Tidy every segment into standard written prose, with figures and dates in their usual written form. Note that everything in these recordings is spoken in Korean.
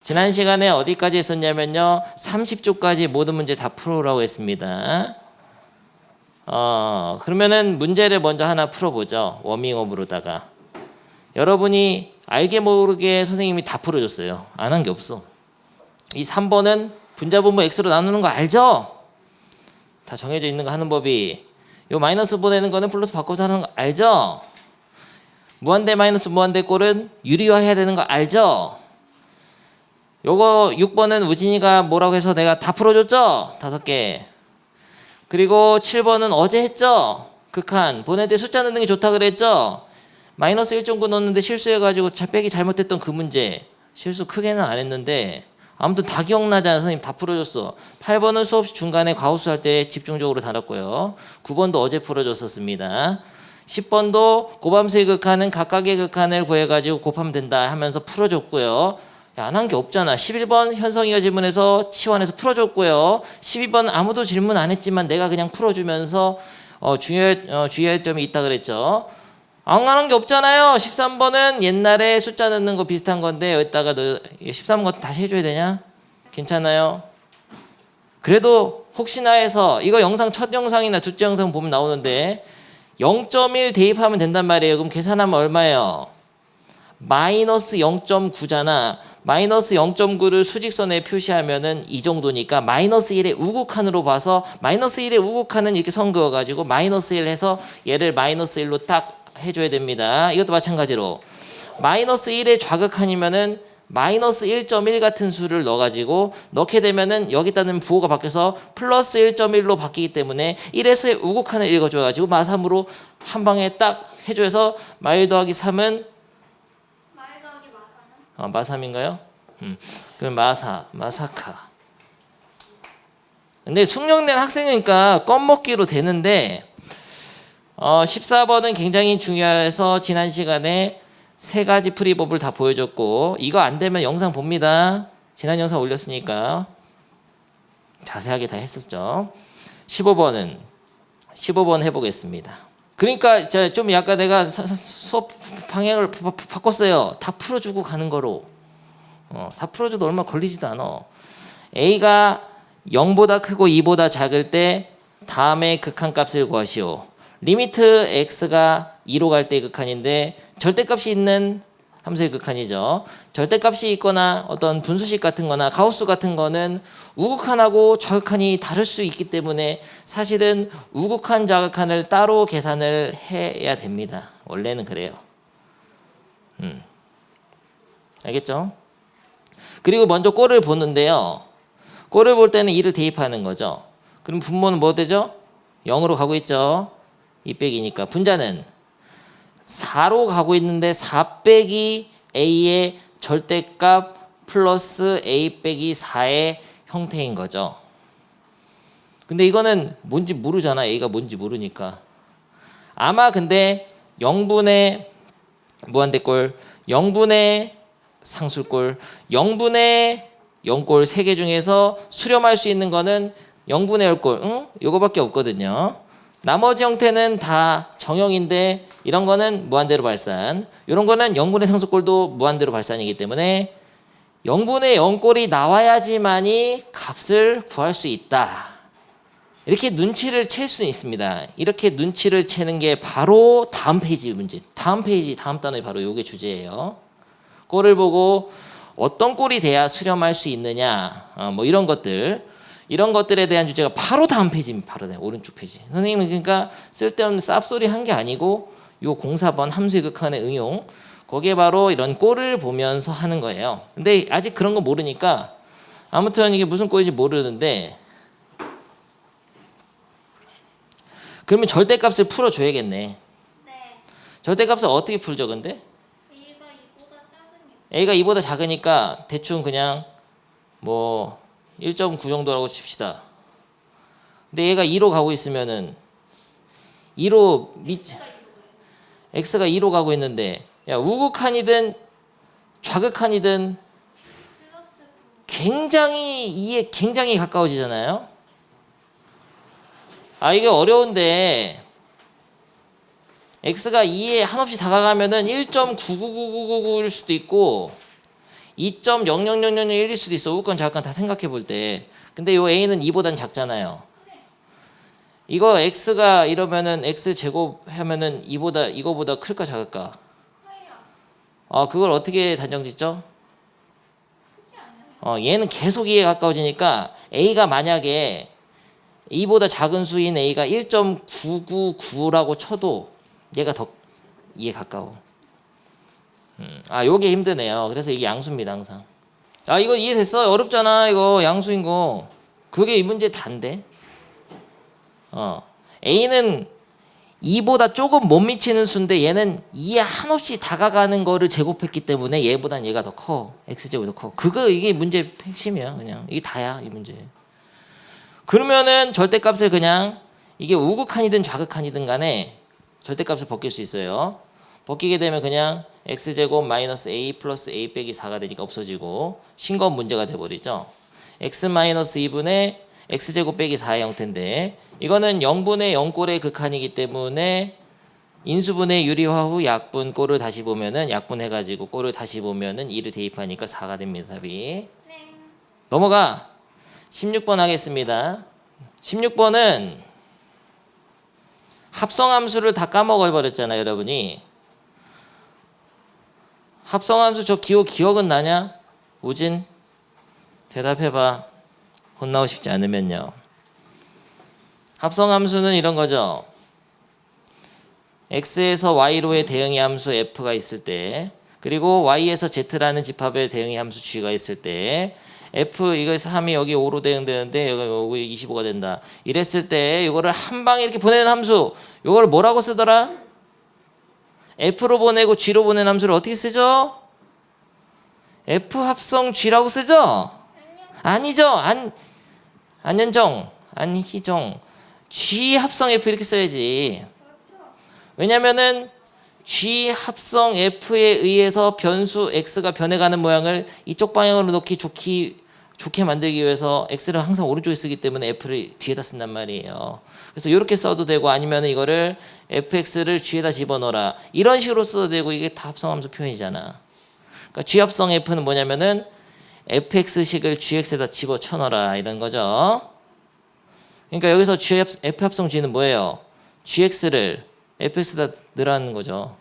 지난 시간에 어디까지 했었냐면요. 30조까지 모든 문제 다 풀어오라고 했습니다. 그러면은 문제를 먼저 하나 풀어보죠. 워밍업으로다가. 여러분이 알게 모르게 선생님이 다 풀어줬어요. 안 한 게 없어. 이 3번은 분자분모 x로 나누는 거 알죠? 다 정해져 있는 거 하는 법이. 요 마이너스 보내는 거는 플러스 바꿔서 하는 거 알죠? 무한대 마이너스 무한대 꼴은 유리화해야 되는 거 알죠? 요거 6번은 우진이가 뭐라고 해서 내가 다 풀어줬죠? 5개. 그리고 7번은 어제 했죠? 극한. 보낼 때 숫자 넣는 게 좋다 그랬죠? 마이너스 1.9 넣었는데 실수해가지고 빼기 잘못했던 그 문제. 실수 크게는 안 했는데 아무튼 다 기억나잖아. 선생님 다 풀어줬어. 8번은 수업 중간에 과후수 할 때 집중적으로 다뤘고요. 9번도 어제 풀어줬었습니다. 10번도 고밤수의 극한은 각각의 극한을 구해가지고 곱하면 된다 하면서 풀어줬고요. 안 한 게 없잖아. 11번 현성이가 질문해서 치환해서 풀어줬고요. 12번 아무도 질문 안 했지만 내가 그냥 풀어주면서 주의할 점이 있다 그랬죠. 안 하는 게 없잖아요. 13번은 옛날에 숫자 넣는 거 비슷한 건데 여기다가 13번 다시 해줘야 되냐? 괜찮아요? 그래도 혹시나 해서 이거 영상 첫 영상이나 둘째 영상 보면 나오는데 0.1 대입하면 된단 말이에요. 그럼 계산하면 얼마예요? 마이너스 0.9잖아. 마이너스 0.9를 수직선에 표시하면은 이 정도니까 마이너스 1의 우극한으로 봐서 마이너스 1의 우극한은 이렇게 선 그어가지고 마이너스 1 해서 얘를 마이너스 1로 딱 해줘야 됩니다. 이것도 마찬가지로 마이너스 1의 좌극한이면은 마이너스 1.1 같은 수를 넣어가지고 넣게 되면은 여기다는 부호가 바뀌어서 플러스 1.1로 바뀌기 때문에 1에서의 우극한을 읽어줘가지고 마삼으로 한 방에 딱 해줘서 마일 더하기 3은 마삼인가요? 그럼 마사카. 근데 숙련된 학생이니까 껌먹기로 되는데 14번은 굉장히 중요해서 지난 시간에 3가지 풀이법을 다 보여줬고 이거 안 되면 영상 봅니다. 지난 영상 올렸으니까 자세하게 다 했었죠. 15번 해보겠습니다. 그러니까 좀 약간 내가 수업 방향을 바꿨어요. 다 풀어주고 가는 거로. 다 풀어줘도 얼마 걸리지도 않아. A가 0보다 크고 2보다 작을 때 다음에 극한값을 구하시오. 리미트 x가 2로 갈 때 극한인데 절대값이 있는 함수의 극한이죠. 절대값이 있거나 어떤 분수식 같은 거나 가우스 같은 거는 우극한하고 좌극한이 다를 수 있기 때문에 사실은 우극한 좌극한을 따로 계산을 해야 됩니다. 원래는 그래요. 알겠죠? 그리고 먼저 꼴을 보는데요. 꼴을 볼 때는 2를 대입하는 거죠. 그럼 분모는 뭐 되죠? 0으로 가고 있죠. 2 빼기니까 분자는 4로 가고 있는데 4 빼기 a의 절대값 플러스 a 빼기 4의 형태인 거죠. 근데 이거는 뭔지 모르잖아. a가 뭔지 모르니까. 아마 근데 0분의 무한대꼴, 0분의 상술꼴, 0분의 0꼴 3개 중에서 수렴할 수 있는 거는 0분의 10꼴, 요거밖에 없거든요. 나머지 형태는 다 정형인데 이런 거는 무한대로 발산, 이런 거는 0분의 상수꼴도 무한대로 발산이기 때문에 0분의 0꼴이 나와야지만이 값을 구할 수 있다. 이렇게 눈치를 챌 수는 있습니다. 이렇게 눈치를 채는 게 바로 다음 페이지 문제. 다음 페이지 다음 단어에 바로 이게 주제예요. 꼴을 보고 어떤 꼴이 돼야 수렴할 수 있느냐, 뭐 이런 것들. 이런 것들에 대한 주제가 바로 다음 페이지입니다. 바로 오른쪽 페이지. 선생님은 그러니까 쓸데없는 쌉소리 한 게 아니고 요 04번 함수의 극한의 응용, 거기에 바로 이런 꼴을 보면서 하는 거예요. 근데 아직 그런 거 모르니까 아무튼 이게 무슨 꼴인지 모르는데 그러면 절대값을 풀어줘야겠네. 네. 절대값을 어떻게 풀죠 근데? A가 2보다 작으니까 대충 그냥 뭐 1.9 정도라고 칩시다. 근데 얘가 2로 가고 있으면은 2로 x가 2로 가고 있는데 야 우극한이든 좌극한이든 굉장히 2에 굉장히 가까워지잖아요. 이게 어려운데 x가 2에 한없이 다가가면은 1.99999일 수도 있고 2.00001일 수도 있어. 우건 작건 다 생각해 볼 때. 근데 요 a는 2보단 작잖아요. 이거 x가 이러면은 x 제곱 하면은 이거보다 클까 작을까? 그걸 어떻게 단정짓죠? 얘는 계속 2에 가까워지니까 a가 만약에 2보다 작은 수인 a가 1.999라고 쳐도 얘가 더 2에 가까워. 요게 힘드네요. 그래서 이게 양수입니다, 항상. 이거 이해됐어? 어렵잖아, 이거 양수인 거. 그게 이 문제 단데. a는 2보다 조금 못 미치는 수인데 얘는 2에 한없이 다가가는 거를 제곱했기 때문에 얘보단 얘가 더 커. x제곱이 더 커. 이게 문제 핵심이야, 그냥. 이게 다야, 이 문제. 그러면은 절대값을 그냥 이게 우극한이든 좌극한이든 간에 절대값을 벗길 수 있어요. 벗기게 되면 그냥 x제곱 마이너스 a 플러스 a 빼기 4가 되니까 없어지고 신건 문제가 돼버리죠. x 마이너스 2분의 x제곱 빼기 4의 형태인데 이거는 0분의 0꼴의 극한이기 때문에 인수분해 유리화 후 약분 꼴을 다시 보면은 약분해가지고 꼴을 다시 보면은 2를 대입하니까 4가 됩니다. 답이. 넘어가. 16번 하겠습니다. 16번은 합성함수를 다 까먹어 버렸잖아요, 여러분이. 합성함수 저 기억은 나냐? 우진? 대답해봐. 혼나고 싶지 않으면요. 합성함수는 이런 거죠. x에서 y로의 대응의 함수 f가 있을 때, 그리고 y에서 z라는 집합의 대응의 함수 g가 있을 때, f 이거 3이 여기 5로 대응되는데 여기 25가 된다. 이랬을 때 이거를 한 방에 이렇게 보내는 함수, 이걸 뭐라고 쓰더라? f로 보내고 g로 보내는 함수를 어떻게 쓰죠? f 합성 g라고 쓰죠? 아니죠. 안현정, 안희정, g 합성 f 이렇게 써야지. 왜냐면은 g 합성 f에 의해서 변수 x가 변해가는 모양을 이쪽 방향으로 놓기 좋게 만들기 위해서 x를 항상 오른쪽에 쓰기 때문에 f를 뒤에다 쓴단 말이에요. 그래서 이렇게 써도 되고 아니면 이거를 fx를 g에다 집어넣어라 이런 식으로 써도 되고 이게 다 합성함수 표현이잖아. 그러니까 g 합성 f는 뭐냐면은 fx식을 gx에다 집어쳐넣어라 이런 거죠. 그러니까 여기서 f 합성 g는 뭐예요? gx를 fx에다 넣으라는 거죠.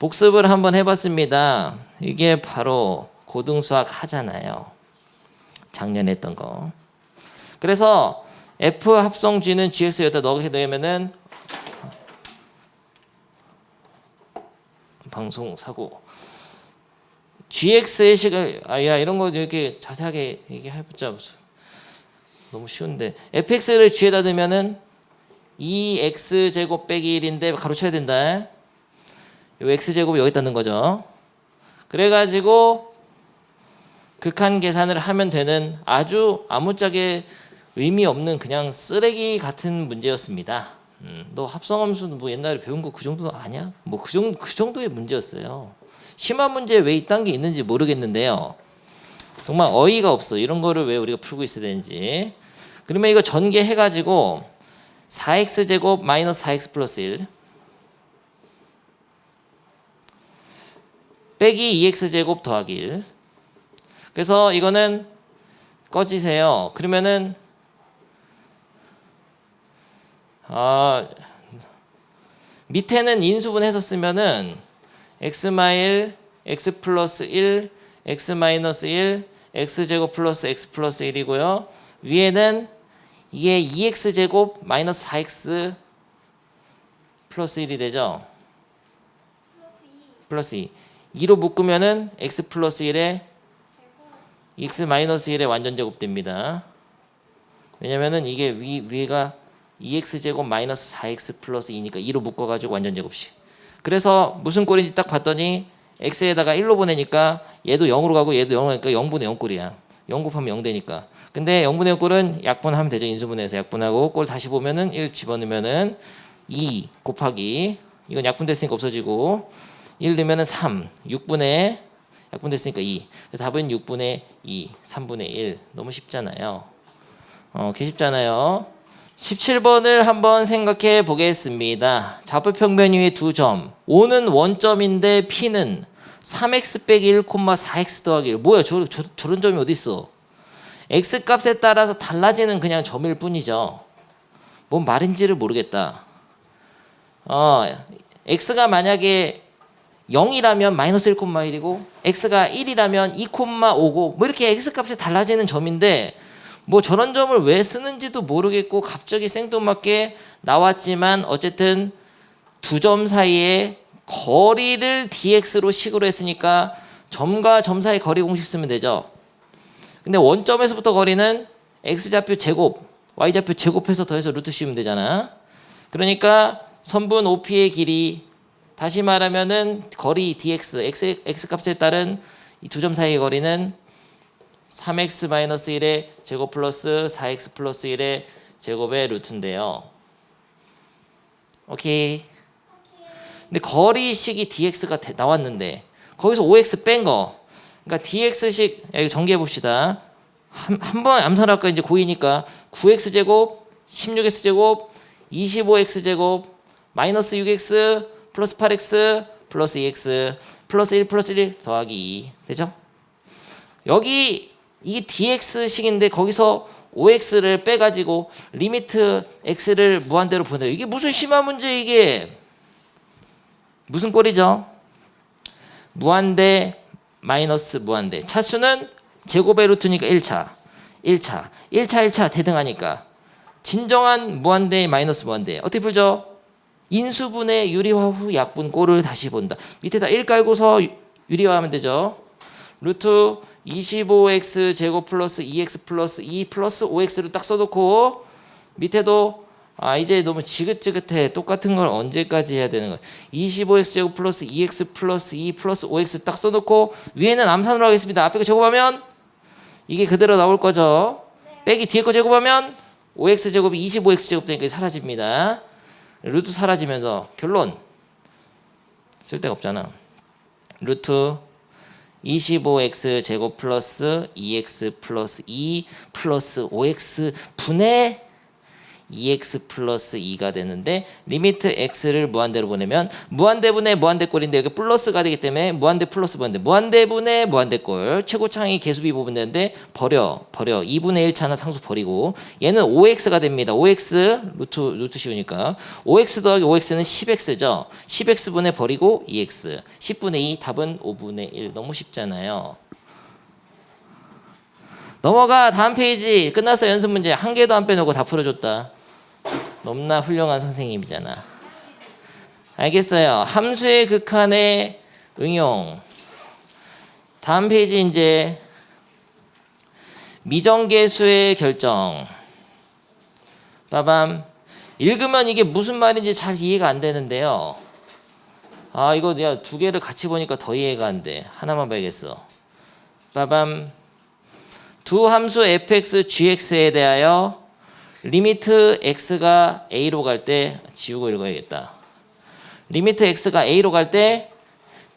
복습을 한번 해봤습니다. 이게 바로 고등수학 하잖아요. 작년에 했던 거. 그래서 f 합성 g는 gx 여기다 넣게 되면은 방송 사고 gx의 식을 야 이런 거 이렇게 자세하게 얘기해보자. 너무 쉬운데 fx를 g에다 넣으면은 2x제곱 빼기 1인데 가로쳐야 된다. 요 x제곱을 여기다 넣는 거죠. 그래가지고 극한 계산을 하면 되는 아주 아무짝에 의미 없는 그냥 쓰레기 같은 문제였습니다. 너 합성함수 뭐 옛날에 배운 거 그 정도 아니야? 뭐 그 정도의 문제였어요. 심한 문제 왜 이딴 게 있는지 모르겠는데요. 정말 어이가 없어. 이런 거를 왜 우리가 풀고 있어야 되는지. 그러면 이거 전개해가지고 4x제곱 마이너스 4x 플러스 1 빼기 2x제곱 더하기 1. 그래서 이거는 꺼지세요. 그러면은 밑에는 인수분해서 쓰면은 x 마일 x 플러스 1 x 마이너스 1 x제곱 플러스 x 플러스 1이고요. 위에는 이게 2x제곱 마이너스 4x 플러스 1이 되죠. 플러스 2. 2로 묶으면은 x 플러스 1에 x 마이너스 1의 완전 제곱 됩니다. 왜냐면은 이게 위가 2x제곱 마이너스 4x 플러스 2니까 2로 묶어가지고 완전 제곱식. 그래서 무슨 꼴인지 딱 봤더니 x에다가 1로 보내니까 얘도 0으로 가고 얘도 0으로 가니까 0분의 0 꼴이야. 0 곱하면 0 되니까. 근데 0분의 0 꼴은 약분하면 되죠. 인수분해해서 약분하고 꼴 다시 보면은 1 집어넣으면은 2 곱하기 이건 약분됐으니까 없어지고 1 넣으면은 3 6분의 약분됐으니까 2. 답은 6분의 2 3분의 1. 너무 쉽잖아요. 개 쉽잖아요. 17번을 한번 생각해 보겠습니다. 좌표평면 위에 두 점. O는 원점인데 P는 3x 빼기 1, 4x 더하기 1. 뭐야 저런 점이 어디 있어? x 값에 따라서 달라지는 그냥 점일 뿐이죠. 뭔 말인지를 모르겠다. x가 만약에 0이라면 마이너스 1,1이고 x가 1이라면 2,5고 뭐 이렇게 x 값이 달라지는 점인데 뭐 저런 점을 왜 쓰는지도 모르겠고 갑자기 생뚱맞게 나왔지만 어쨌든 두 점 사이에 거리를 dx로 식으로 했으니까 점과 점 사이 거리 공식 쓰면 되죠. 근데 원점에서부터 거리는 x좌표 제곱, y좌표 제곱해서 더해서 루트 씌우면 되잖아. 그러니까 선분 OP의 길이 다시 말하면은 거리 dx, x 값에 따른 이 두 점 사이의 거리는 3x-1의 제곱 플러스 4x 플러스 1의 제곱의 루트인데요. 오케이. 근데 거리식이 dx가 나왔는데 거기서 5x 뺀 거. 그러니까 dx식 여기 정리해 봅시다. 한번 암산할까 이제 고이니까 9x 제곱, 16x 제곱, 25x 제곱, 마이너스 6x 플러스 8x 플러스 2x 플러스 1 플러스 1 더하기 2 되죠? 여기 이 dx식인데 거기서 5x를 빼가지고 리미트 x를 무한대로 보내요. 이게 무슨 심한 문제 이게? 무슨 꼴이죠? 무한대 마이너스 무한대. 차수는 제곱의 루트니까 1차 대등하니까 진정한 무한대 마이너스 무한대. 어떻게 풀죠? 인수분해 유리화 후 약분 꼴을 다시 본다. 밑에다 1 깔고서 유리화하면 되죠. 루트 25x 제곱 플러스 2x 플러스 2 플러스 5x를 딱 써놓고 밑에도 이제 너무 지긋지긋해. 똑같은 걸 언제까지 해야 되는 거야. 25x 제곱 플러스 2x 플러스 2 플러스 5x 딱 써놓고 위에는 암산으로 하겠습니다. 앞에 거 제곱하면 이게 그대로 나올 거죠. 빼기 뒤에 거 제곱하면 5x 제곱이 25x 제곱 되니까 사라집니다. 루트 사라지면서 결론 쓸데가 없잖아. 루트 25x 제곱 플러스 2x 플러스 2 플러스 5x 분의 2x 플러스 2가 되는데 리미트 x를 무한대로 보내면 무한대분의 무한대꼴인데 여기 플러스가 되기 때문에 무한대 플러스 무한대분의 무한대꼴 최고차항이 개수비 보면 되는데 버려 2분의 1차는 상수 버리고 얘는 5x가 됩니다. 5x 루트 씌우니까 5x 더하기 5x는 10x죠. 10x분의 버리고 2x 10분의 2 답은 5분의 1 너무 쉽잖아요. 넘어가. 다음 페이지. 끝났어. 연습 문제 한 개도 안 빼놓고 다 풀어줬다. 너무나 훌륭한 선생님이잖아. 알겠어요. 함수의 극한의 응용. 다음 페이지 이제 미정계수의 결정. 빠밤. 읽으면 이게 무슨 말인지 잘 이해가 안 되는데요. 이거 내가 두 개를 같이 보니까 더 이해가 안 돼. 하나만 봐야겠어. 빠밤. 두 함수 fx, gx에 대하여 리미트 x가 a로 갈 때 지우고 읽어야겠다. 리미트 x가 a로 갈 때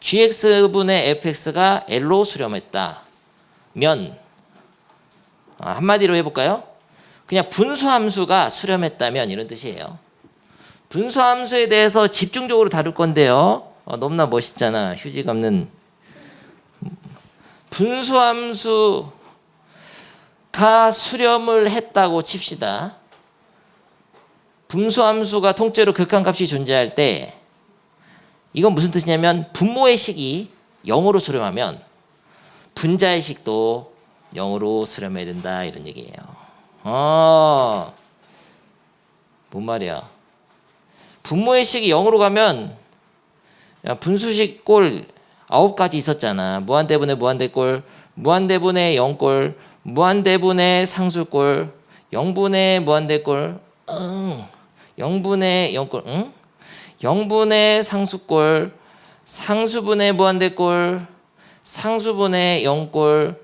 gx분의 fx가 l로 수렴했다. 면 한마디로 해볼까요? 그냥 분수함수가 수렴했다면 이런 뜻이에요. 분수함수에 대해서 집중적으로 다룰 건데요. 너무나 멋있잖아. 휴지 감는 분수함수 가 수렴을 했다고 칩시다. 분수함수가 통째로 극한값이 존재할 때 이건 무슨 뜻이냐면 분모의 식이 0으로 수렴하면 분자의 식도 0으로 수렴해야 된다 이런 얘기예요. 뭔 말이야. 분모의 식이 0으로 가면 분수식 꼴 9가지 있었잖아. 무한대분의 무한대꼴, 무한대분의 0꼴, 무한대분의 상수꼴, 0분의 무한대꼴, 0분의 0꼴, 0분의 상수꼴, 상수분의 무한대꼴, 상수분의 0꼴,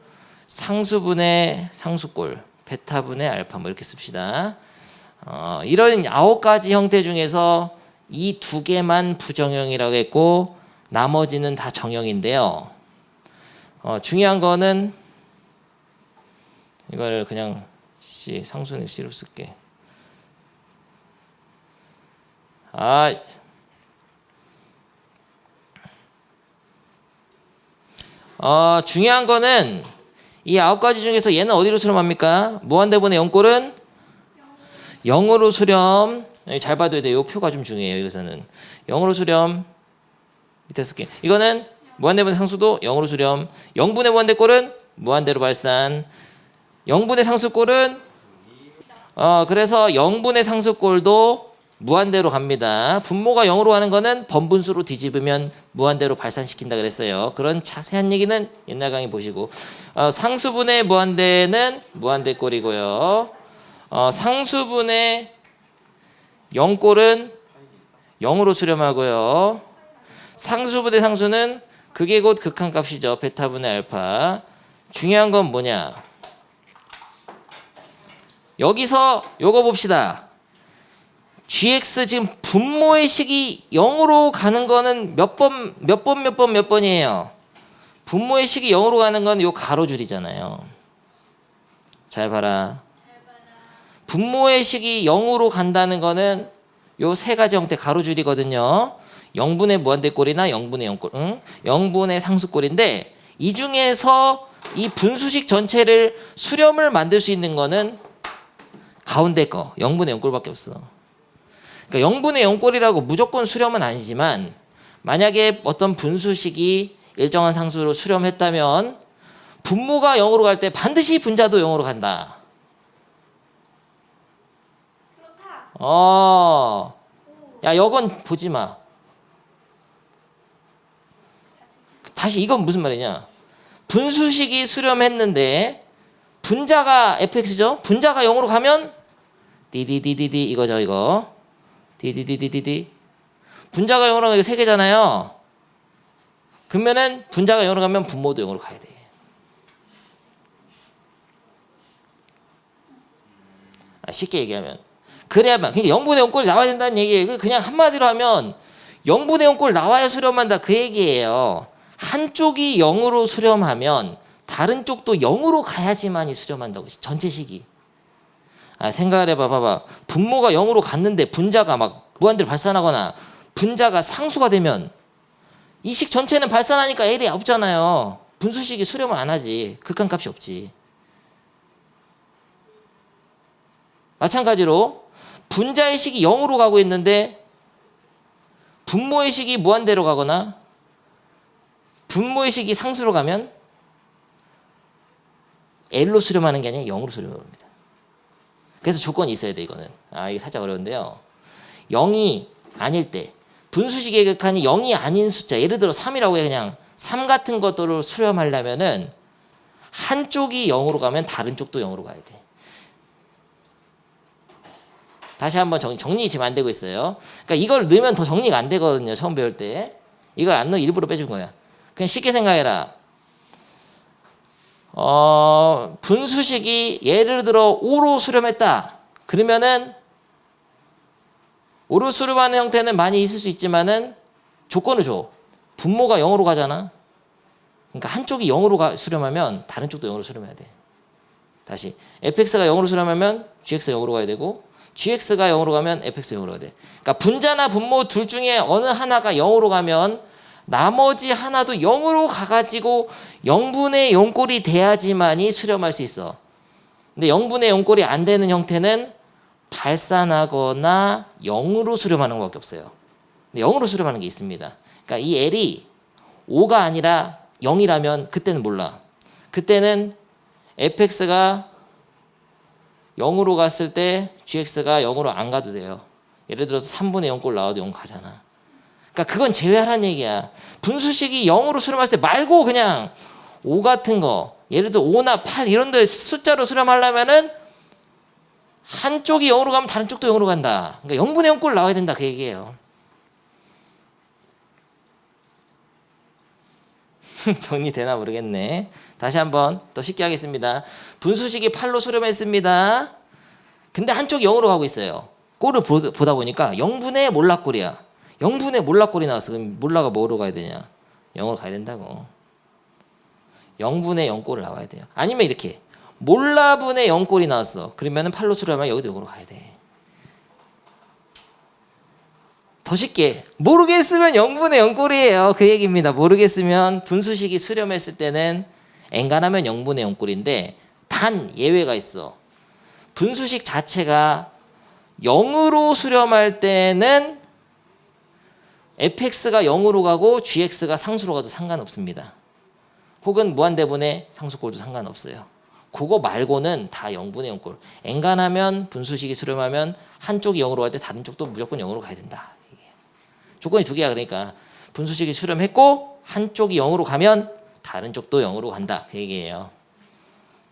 상수분의 상수꼴, 베타분의 알파 뭐 이렇게 씁시다. 이런 9가지 형태 중에서 이 두 개만 부정형이라고 했고 나머지는 다 정형인데요. 중요한 거는 이걸 그냥 상수는 C로 쓸게. 중요한 거는 이 9가지 중에서 얘는 어디로 수렴합니까? 무한대분의 0꼴은 0으로 수렴. 잘 봐둬야 돼요. 이 표가 좀 중요해요. 여기서는 0으로 수렴. 밑에 쓸게. 이거는 무한대분의 상수도 0으로 수렴. 0분의 무한대꼴은 무한대로 발산. 0분의 상수꼴은 그래서 0분의 상수꼴도 무한대로 갑니다. 분모가 0으로 가는 거는 번분수로 뒤집으면 무한대로 발산시킨다 그랬어요. 그런 자세한 얘기는 옛날 강의 보시고 상수분의 무한대는 무한대꼴이고요. 상수분의 0꼴은 0으로 수렴하고요. 상수분의 상수는 그게 곧 극한값이죠. 베타분의 알파. 중요한 건 뭐냐? 여기서 요거 봅시다. gx 지금 분모의 식이 0으로 가는 거는 몇 번이에요? 분모의 식이 0으로 가는 건 요 가로줄이잖아요. 잘 봐라. 분모의 식이 0으로 간다는 거는 요 세 가지 형태 가로줄이거든요. 0분의 무한대꼴이나 0분의 0꼴, 0분의 상수꼴인데 이 중에서 이 분수식 전체를 수렴을 만들 수 있는 거는 가운데 거 0분의 0꼴밖에 없어. 그러니까 0분의 0꼴이라고 무조건 수렴은 아니지만 만약에 어떤 분수식이 일정한 상수로 수렴했다면 분모가 0으로 갈 때 반드시 분자도 0으로 간다. 야, 이건 보지 마. 다시 이건 무슨 말이냐? 분수식이 수렴했는데 분자가 fx죠? 분자가 0으로 가면 디디디디디 이거죠, 이거. 디디디디디디. 분자가 0으로 가면 이거 3개잖아요. 그러면은 분자가 0으로 가면 분모도 0으로 가야 돼. 쉽게 얘기하면 그래야만 그러니까 0분의 0꼴이 나와야 된다는 얘기예요. 그냥 한마디로 하면 0분의 0꼴 나와야 수렴한다 그 얘기예요. 한쪽이 0으로 수렴하면 다른 쪽도 0으로 가야지만이 수렴한다고. 전체 식이. 생각을 해봐. 봐봐. 분모가 0으로 갔는데 분자가 막 무한대로 발산하거나 분자가 상수가 되면 이 식 전체는 발산하니까 L이 없잖아요. 분수식이 수렴을 안 하지. 극한값이 없지. 마찬가지로 분자의 식이 0으로 가고 있는데 분모의 식이 무한대로 가거나 분모의 식이 상수로 가면 L로 수렴하는 게 아니라 0으로 수렴을 합니다. 그래서 조건이 있어야 돼 이거는. 이게 살짝 어려운데요. 0이 아닐 때 분수식의 극한이 0이 아닌 숫자 예를 들어 3이라고 해. 그냥 3 같은 것들을 수렴하려면은 한쪽이 0으로 가면 다른 쪽도 0으로 가야 돼. 다시 한번 정리 지금 안 되고 있어요. 그러니까 이걸 넣으면 더 정리가 안 되거든요. 처음 배울 때. 이걸 안 넣어 일부러 빼준 거야. 그냥 쉽게 생각해라. 분수식이 예를 들어 5로 수렴했다. 그러면은 5로 수렴하는 형태는 많이 있을 수 있지만은 조건을 줘. 분모가 0으로 가잖아. 그러니까 한쪽이 0으로 수렴하면 다른 쪽도 0으로 수렴해야 돼. 다시 fx가 0으로 수렴하면 gx가 0으로 가야 되고 gx가 0으로 가면 fx가 0으로 가야 돼. 그러니까 분자나 분모 둘 중에 어느 하나가 0으로 가면 나머지 하나도 0으로 가가지고 0분의 0꼴이 돼야지만이 수렴할 수 있어. 근데 0분의 0꼴이 안 되는 형태는 발산하거나 0으로 수렴하는 것밖에 없어요. 근데 0으로 수렴하는 게 있습니다. 그러니까 이 L이 5가 아니라 0이라면 그때는 몰라. 그때는 fx가 0으로 갔을 때 gx가 0으로 안 가도 돼요. 예를 들어서 3분의 0꼴 나와도 0 가잖아. 그러니까 그건 제외하라는 얘기야. 분수식이 0으로 수렴할 때 말고 그냥 5 같은 거 예를 들어 5나 8 이런 데 숫자로 수렴하려면은 한쪽이 0으로 가면 다른 쪽도 0으로 간다. 그러니까 0분의 0꼴 나와야 된다 그 얘기예요. 정리되나 모르겠네. 다시 한번 더 쉽게 하겠습니다. 분수식이 8로 수렴했습니다. 근데 한쪽이 0으로 가고 있어요. 꼴을 보다 보니까 0분의 몰락꼴이야. 0분의 몰락꼴이 나왔어. 그럼 몰라가 뭐로 가야 되냐? 0으로 가야 된다고. 0분의 0꼴을 나와야 돼요. 아니면 이렇게 몰라분의 0꼴이 나왔어. 그러면 8로 수렴하면 여기도 0으로 가야 돼. 더 더 쉽게 모르겠으면 0분의 0꼴이에요. 그 얘기입니다. 모르겠으면 분수식이 수렴했을 때는 엔간하면 0분의 0꼴인데 단 예외가 있어. 분수식 자체가 0으로 수렴할 때는 fx가 0으로 가고 gx가 상수로 가도 상관없습니다. 혹은 무한대분의 상수꼴도 상관없어요. 그거 말고는 다 0분의 0꼴. 엔간하면 분수식이 수렴하면 한쪽이 0으로 갈 때 다른 쪽도 무조건 0으로 가야 된다. 조건이 두 개야. 그러니까 분수식이 수렴했고 한쪽이 0으로 가면 다른 쪽도 0으로 간다. 그 얘기예요.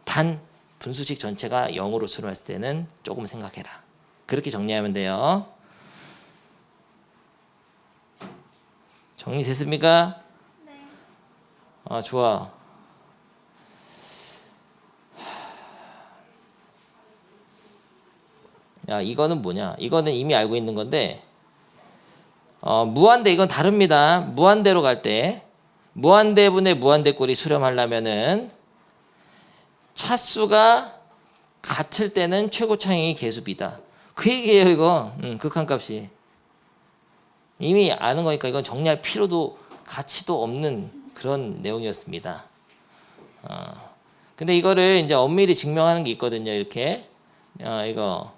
단 분수식 전체가 0으로 수렴했을 때는 조금 생각해라. 그렇게 정리하면 돼요. 정리됐습니까? 네. 아, 좋아. 야, 이거는 뭐냐? 이거는 이미 알고 있는 건데 무한대 이건 다릅니다. 무한대로 갈 때 무한대분의 무한대꼴이 수렴하려면은 차수가 같을 때는 최고차항이 개수비다. 그 얘기예요. 이거 극한값이 이미 아는 거니까 이건 정리할 필요도 가치도 없는 그런 내용이었습니다. 근데 이거를 이제 엄밀히 증명하는 게 있거든요. 이렇게 이거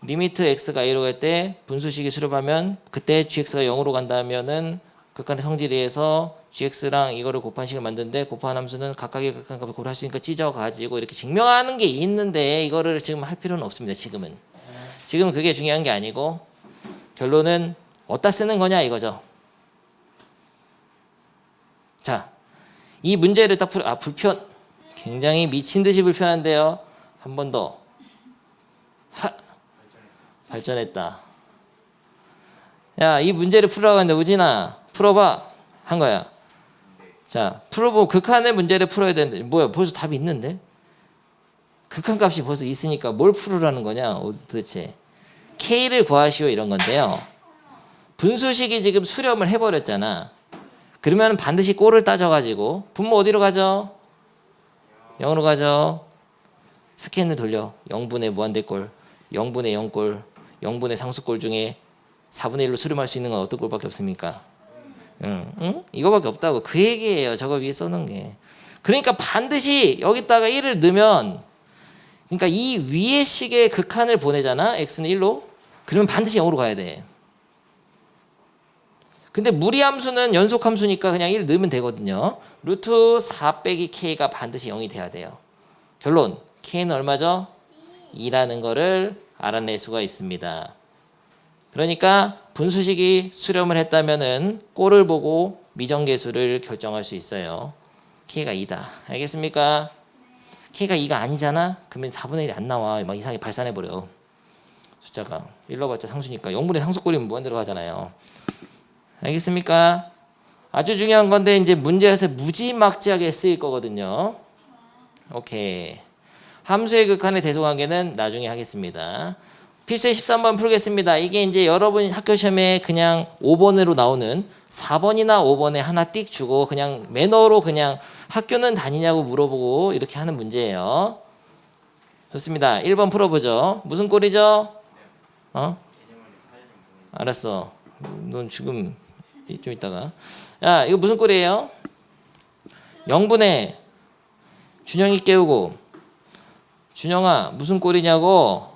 리미트 x가 a로 갈 때 분수식이 수렴하면 그때 gx가 0으로 간다면은 극한의 성질에 의해서 gx랑 이거를 곱한 식을 만드는데 곱한 함수는 각각의 극한값을 고려할 수 있으니까 찢어가지고 이렇게 증명하는 게 있는데 이거를 지금 할 필요는 없습니다. 지금은 그게 중요한 게 아니고 결론은 어디다 쓰는 거냐 이거죠. 자, 이 문제를 딱 불편 굉장히 미친 듯이 불편한데요. 한 번 더. 발전했다. 야, 이 문제를 풀으라고 하는데 우진아 풀어봐 한 거야. 자, 풀어보고 극한의 문제를 풀어야 되는데 뭐야 벌써 답이 있는데? 극한값이 벌써 있으니까 뭘 풀으라는 거냐 도대체. K를 구하시오 이런 건데요. 분수식이 지금 수렴을 해버렸잖아. 그러면 반드시 꼴을 따져가지고 분모 어디로 가죠? 0으로 가죠. 스캔을 돌려 0분의 무한대꼴 0분의 0꼴 0분의 상수꼴 중에 4분의 1로 수렴할 수 있는 건 어떤 꼴밖에 없습니까? 응? 이거밖에 없다고. 그 얘기예요. 저거 위에 써놓은 게. 그러니까 반드시 여기다가 1을 넣으면 그러니까 이 위의 식의 극한을 보내잖아. x는 1로. 그러면 반드시 0으로 가야 돼. 근데 무리함수는 연속함수니까 그냥 1 넣으면 되거든요. 루트 4 빼기 k가 반드시 0이 돼야 돼요. 결론 k는 얼마죠? 2라는 거를 알아낼 수가 있습니다. 그러니까 분수식이 수렴을 했다면은 꼴을 보고 미정계수를 결정할 수 있어요. k가 2다. 알겠습니까? k가 2가 아니잖아? 그러면 4분의 1이 안 나와. 막 이상하게 발산해버려. 숫자가 1로 봤자 상수니까 0분의 상수꼴이면 무한대로 가잖아요. 알겠습니까? 아주 중요한 건데 이제 문제에서 무지막지하게 쓰일 거거든요. 오케이. 함수의 극한의 대소관계는 나중에 하겠습니다. 필수의 13번 풀겠습니다. 이게 이제 여러분 학교 시험에 그냥 5번으로 나오는 4번이나 5번에 하나 띡 주고 그냥 매너로 그냥 학교는 다니냐고 물어보고 이렇게 하는 문제예요. 좋습니다. 1번 풀어보죠. 무슨 꼴이죠? 알았어. 넌 지금 좀 이따가. 야, 이거 무슨 꼴이에요? 0분의 준영이 깨우고 준영아 무슨 꼴이냐고.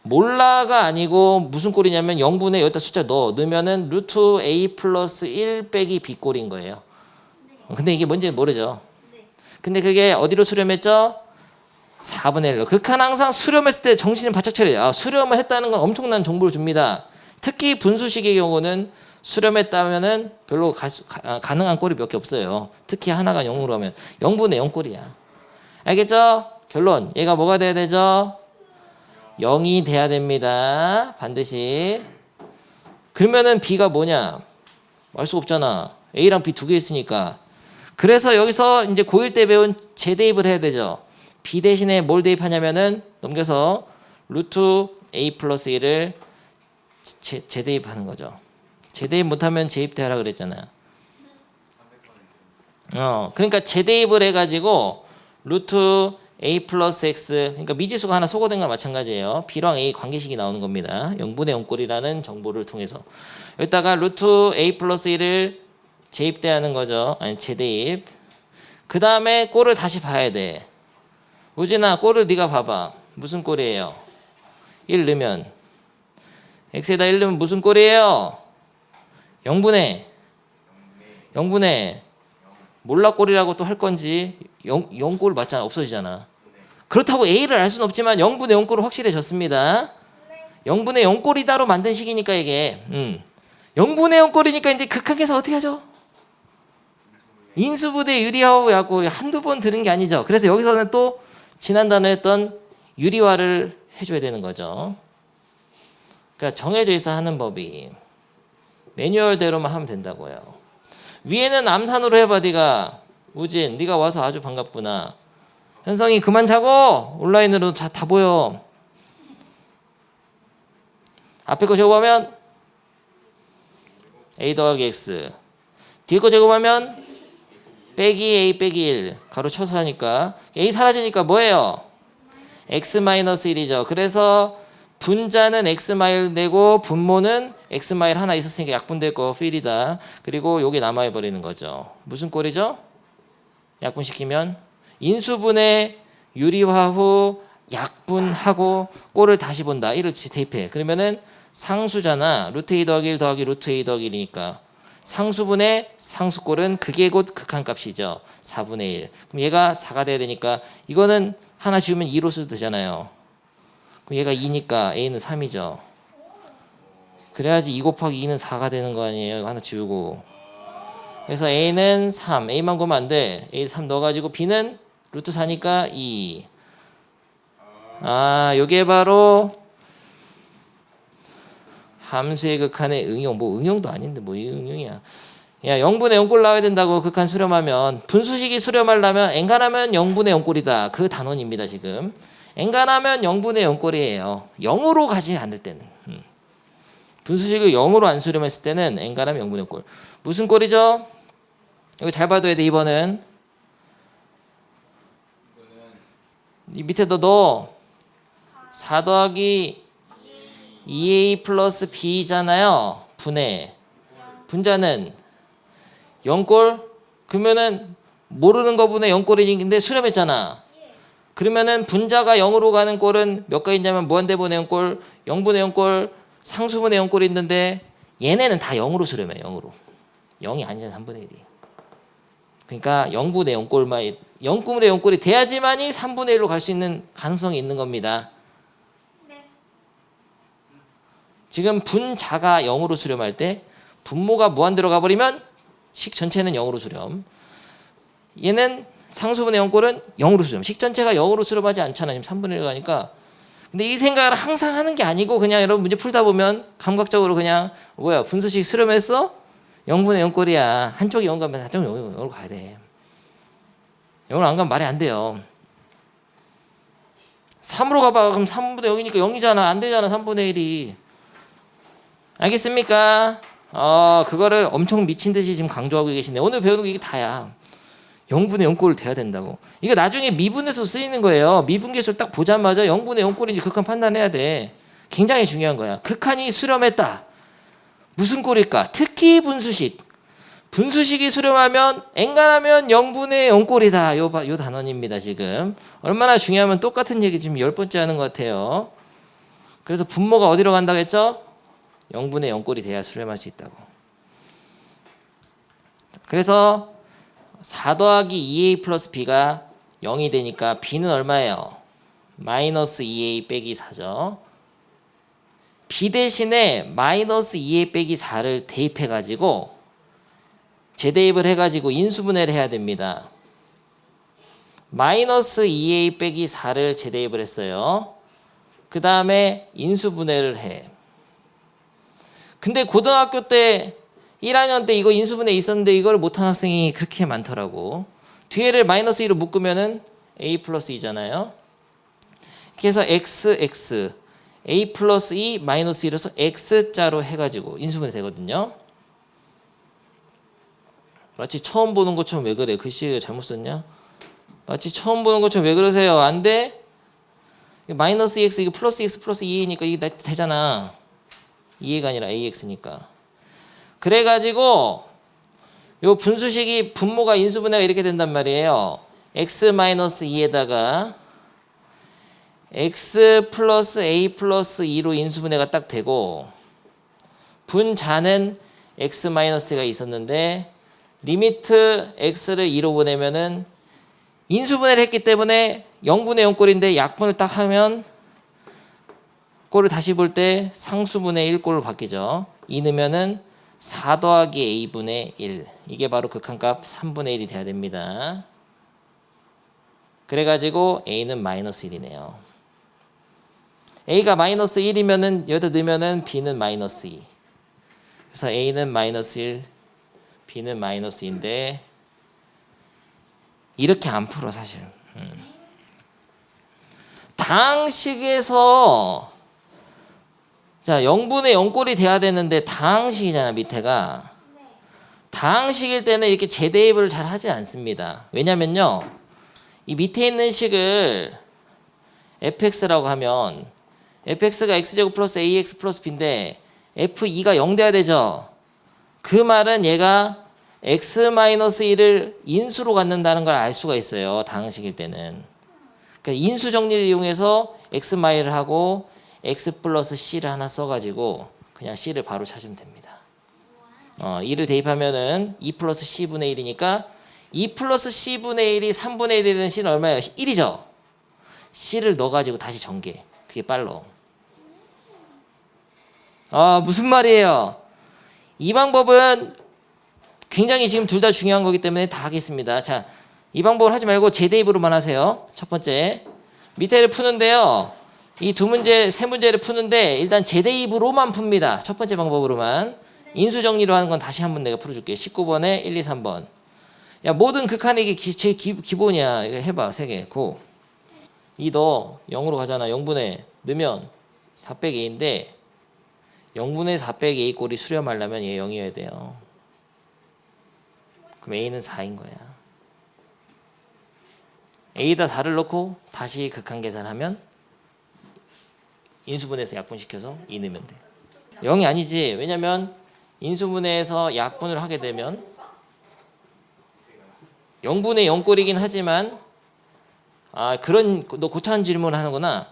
몰라가 아니고 무슨 꼴이냐면 0분의 여기다 숫자 넣으면은 루트 a 플러스 1 빼기 b 꼴인 거예요. 근데 이게 뭔지 모르죠. 근데 그게 어디로 수렴했죠? 4분의 1로. 극한 항상 수렴했을 때 정신을 바짝 차려요. 수렴을 했다는 건 엄청난 정보를 줍니다. 특히 분수식의 경우는 수렴했다면은 별로 가능한 꼴이 몇 개 없어요. 특히 하나가 0으로 하면 0분의 0 꼴이야. 알겠죠? 결론 얘가 뭐가 돼야 되죠? 0이 돼야 됩니다. 반드시. 그러면은 B가 뭐냐? 알 수가 없잖아. A랑 B 두 개 있으니까. 그래서 여기서 이제 고1 때 배운 재대입을 해야 되죠. B 대신에 뭘 대입하냐면은 넘겨서 루트 A 플러스 1을 재대입하는 거죠. 재대입 못하면 재입대하라 그랬잖아요. 그러니까 재대입을 해가지고 루트 a 플러스 x, 그러니까 미지수가 하나 소거된 거랑 마찬가지예요. b랑 a 관계식이 나오는 겁니다. 0분의 0꼴이라는 정보를 통해서 여기다가 루트 a 플러스 1을 재입대하는 거죠. 아니 재대입. 그 다음에 꼴을 다시 봐야 돼. 우진아, 꼴을 네가 봐봐. 무슨 꼴이에요? 1 넣으면 x에다 1 넣으면 무슨 꼴이에요? 0분의 몰라 꼴이라고 또 할 건지 0꼴 맞잖아. 없어지잖아. 그렇다고 a를 알 수는 없지만 0분의 0꼴은 확실해졌습니다. 0분의 0꼴이다로 만든 식이니까 이게 0분의 0꼴이니까 이제 극한계산 어떻게 하죠? 인수분해 유리화하고 한두 번 들은 게 아니죠. 그래서 여기서는 또 지난단에 했던 유리화를 해줘야 되는 거죠. 그러니까 정해져 있어 하는 법이 매뉴얼대로만 하면 된다고요. 위에는 암산으로 해봐. 네가 우진, 네가 와서 아주 반갑구나. 현성이 그만 자고 온라인으로 다 보여. 앞에 거 제곱하면 a 더하기 x, 뒤에 거 제곱하면 빼기 a 빼기 1 가로 쳐서 하니까 a 사라지니까 뭐예요? x 마이너스 1이죠. 그래서 분자는 x 마일 되고 분모는 x 마일 하나 있었으니까 약분될 거 필이다. 그리고 요게 남아해 버리는 거죠. 무슨 꼴이죠? 약분시키면 인수분해 유리화 후 약분하고 꼴을 다시 본다. 1을 대입해. 그러면은 상수잖아. 루트 a 더하기 1 더하기 루트 a 더하기 1이니까 상수분의 상수꼴은 그게 곧 극한값이죠. 4분의 1. 그럼 얘가 4가 돼야 되니까 이거는 하나 지우면 2로 써도 되잖아요. 그럼 얘가 2니까 a는 3이죠. 그래야지 2 곱하기 2는 4가 되는 거 아니에요. 하나 지우고. 그래서 a는 3. a만 구하면 안 돼. a 3 넣어가지고 b는 루트 4니까 2. 아, 요게 바로 함수의 극한의 응용. 뭐 응용도 아닌데 뭐 응용이야. 야, 0분의 0꼴 나와야 된다고 극한 수렴하면. 분수식이 수렴하려면 엔간하면 0분의 0꼴이다. 그 단원입니다. 지금 엔간하면 0분의 0꼴이에요. 0으로 가지 않을 때는. 분수식을 0으로 안 수렴했을 때는 엔간하면 0분의 0꼴. 무슨 꼴이죠? 이거 잘 봐둬야 돼. 2번은 이 밑에다 넣어. 4 더하기 2a 플러스 b잖아요. 분해. 분자는 0꼴? 그러면은 모르는 거분의 0꼴인데 수렴했잖아. 그러면은 분자가 0으로 가는 꼴은 몇 가 있냐면 무한대분의 0꼴, 0분의 0꼴, 상수분의 0꼴이 있는데 얘네는 다 0으로 수렴해. 0으로. 0이 아니잖아. 3분의 1이. 그러니까 0분의 0꼴만 0분의 0꼴이 돼야지만이 3분의 1로 갈 수 있는 가능성이 있는 겁니다. 지금 분자가 0으로 수렴할 때 분모가 무한대로 가버리면 식 전체는 0으로 수렴. 얘는 상수분의 0꼴은 0으로 수렴. 식 전체가 0으로 수렴하지 않잖아. 지금 3분의 1 가니까. 근데 이 생각을 항상 하는 게 아니고 그냥 여러분 문제 풀다 보면 감각적으로 그냥 뭐야 분수식 수렴했어? 0분의 0꼴이야. 한쪽이 0 가면 한쪽이 0으로 가야 돼. 0으로 안 가면 말이 안 돼요. 3으로 가봐. 그럼 3분의 0이니까 0이잖아. 안 되잖아. 3분의 1이. 알겠습니까? 그거를 엄청 미친 듯이 지금 강조하고 계시네. 오늘 배우는 게 이게 다야. 0분의 0꼴을 돼야 된다고. 이거 나중에 미분에서 쓰이는 거예요. 미분계수를 딱 보자마자 0분의 0꼴인지 극한 판단해야 돼. 굉장히 중요한 거야. 극한이 수렴했다. 무슨 꼴일까? 특히 분수식. 분수식이 수렴하면 엔간하면 0분의 0꼴이다. 요 단원입니다. 지금. 얼마나 중요하면 똑같은 얘기 지금 10번째 하는 것 같아요. 그래서 분모가 어디로 간다고 했죠? 0분의 0꼴이 돼야 수렴할 수 있다고. 그래서 4 더하기 2a 플러스 b가 0이 되니까 b는 얼마예요? 마이너스 2a 빼기 4죠. b 대신에 마이너스 2a 빼기 4를 대입해가지고 재대입을 해가지고 인수분해를 해야 됩니다. 마이너스 2a 빼기 4를 재대입을 했어요. 그 다음에 인수분해를 해. 근데 고등학교 때 1학년 때 이거 인수분해 있었는데 이걸 못한 학생이 그렇게 많더라고. 뒤에를 마이너스 2로 묶으면은 a 플러스 2잖아요. 그래서 x a 플러스 2 마이너스 1에서 x자로 해가지고 인수분해 되거든요. 마치 처음 보는 것처럼 왜 그래? 글씨 잘못 썼냐? 마치 처음 보는 것처럼 왜 그러세요? 안 돼? 마이너스 2x 이거 플러스 x 플러스 2니까 이게 되잖아. 2가 아니라 ax니까. 그래가지고 요 분수식이 분모가 인수분해가 이렇게 된단 말이에요. x-2에다가 x 플러스 a 플러스 2로 인수분해가 딱 되고 분자는 x-가 있었는데 리미트 x를 2로 보내면은 인수분해를 했기 때문에 0분의 0꼴인데 약분을 딱 하면 꼴을 다시 볼 때 상수분의 1꼴로 바뀌죠. 2 넣으면은 4 더하기 a분의 1. 이게 바로 극한값 3분의 1이 돼야 됩니다. 그래가지고 a는 마이너스 1이네요. a가 마이너스 1이면은 여기다 넣으면은 b는 마이너스 2. 그래서 a는 마이너스 1, b는 마이너스 2인데 이렇게 안 풀어 사실. 다항식에서 자 0분의 0꼴이 돼야 되는데 다항식이잖아 밑에가. 다항식일 때는 이렇게 재대입을 잘 하지 않습니다. 왜냐면요 이 밑에 있는 식을 fx라고 하면 fx가 x제곱 플러스 ax 플러스 b인데 f2가 0 돼야 되죠. 그 말은 얘가 x-1을 인수로 갖는다는 걸 알 수가 있어요. 다항식일 때는. 그러니까 인수 정리를 이용해서 x-를 하고 x 플러스 c를 하나 써가지고 그냥 c를 바로 찾으면 됩니다. 2를 대입하면은 2 플러스 c분의 1이니까 2 플러스 c분의 1이 3분의 1이 되는 c는 얼마예요? 1이죠. c를 넣어가지고 다시 전개. 그게 빨로. 무슨 말이에요? 이 방법은 굉장히 지금 둘 다 중요한 거기 때문에 다 하겠습니다. 자, 이 방법을 하지 말고 재대입으로만 하세요. 첫 번째. 밑에를 푸는데요. 이 두 문제, 세 문제를 푸는데 일단 재대입으로만 풉니다. 첫 번째 방법으로만. 인수 정리로 하는 건 다시 한번 내가 풀어줄게. 19번에 1, 2, 3번. 야, 모든 극한이 이게 제일 기본이야. 이거 해봐. 3개. 고. 2 너 0으로 가잖아. 0분의 넣으면 4 빼기 a인데 0분의 4 빼기 a 꼴이 수렴하려면 얘 0이어야 돼요. 그럼 a는 4인 거야. a에다 4를 넣고 다시 극한 계산하면 인수분해에서 약분시켜서 2 넣으면 돼. 0이 아니지. 왜냐면 인수분해에서 약분을 하게 되면 0분의 0꼴이긴 하지만 그런 너 고차원 질문을 하는구나.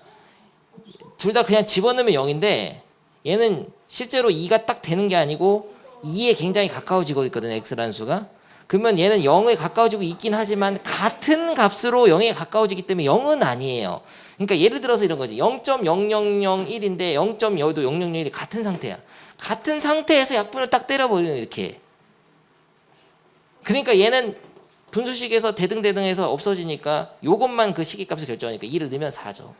둘 다 그냥 집어넣으면 0인데 얘는 실제로 2가 딱 되는 게 아니고 2에 굉장히 가까워지고 있거든. x라는 수가. 그러면 얘는 0에 가까워지고 있긴 하지만 같은 값으로 0에 가까워지기 때문에 0은 아니에요. 그러니까 예를 들어서 이런 거지. 0.0001인데 0.0도 0.001이 같은 상태야. 같은 상태에서 약분을 딱 때려버리는 이렇게. 그러니까 얘는 분수식에서 대등대등해서 없어지니까 요것만 그 시기값을 결정하니까 2를 넣으면 4죠.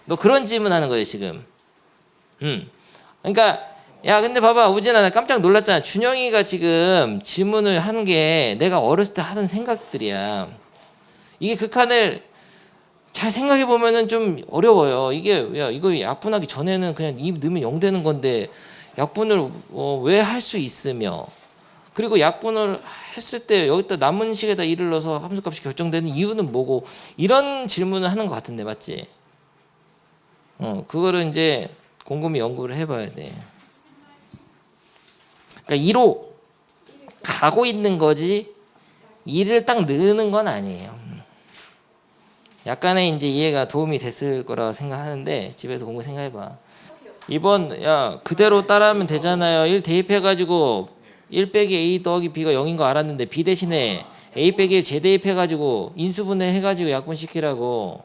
너 그런 질문하는 거예요 지금. 그러니까 야 근데 봐봐 우진아 나 깜짝 놀랐잖아. 준영이가 지금 질문을 하는 게 내가 어렸을 때 하던 생각들이야. 이게 극한을 잘 생각해 보면은 좀 어려워요. 이게 야 이거 약분하기 전에는 그냥 2 넣으면 0 되는 건데 약분을 왜 할 수 있으며 그리고 약분을 했을 때 여기다 남은 식에다 2를 넣어서 함수값이 결정되는 이유는 뭐고 이런 질문을 하는 것 같은데 맞지? 그거를 이제 곰곰이 연구를 해봐야 돼. 그러니까 2로 가고 있는 거지 2를 딱 넣는 건 아니에요. 약간의 이제 이해가 도움이 됐을 거라고 생각하는데 집에서 공부 생각해봐. 2번 야 그대로 따라하면 되잖아요. 1 대입해가지고 1 빼기 a 더하기 b가 0인 거 알았는데 b 대신에 a 빼기 1 재대입해가지고 인수분해 해가지고 약분시키라고.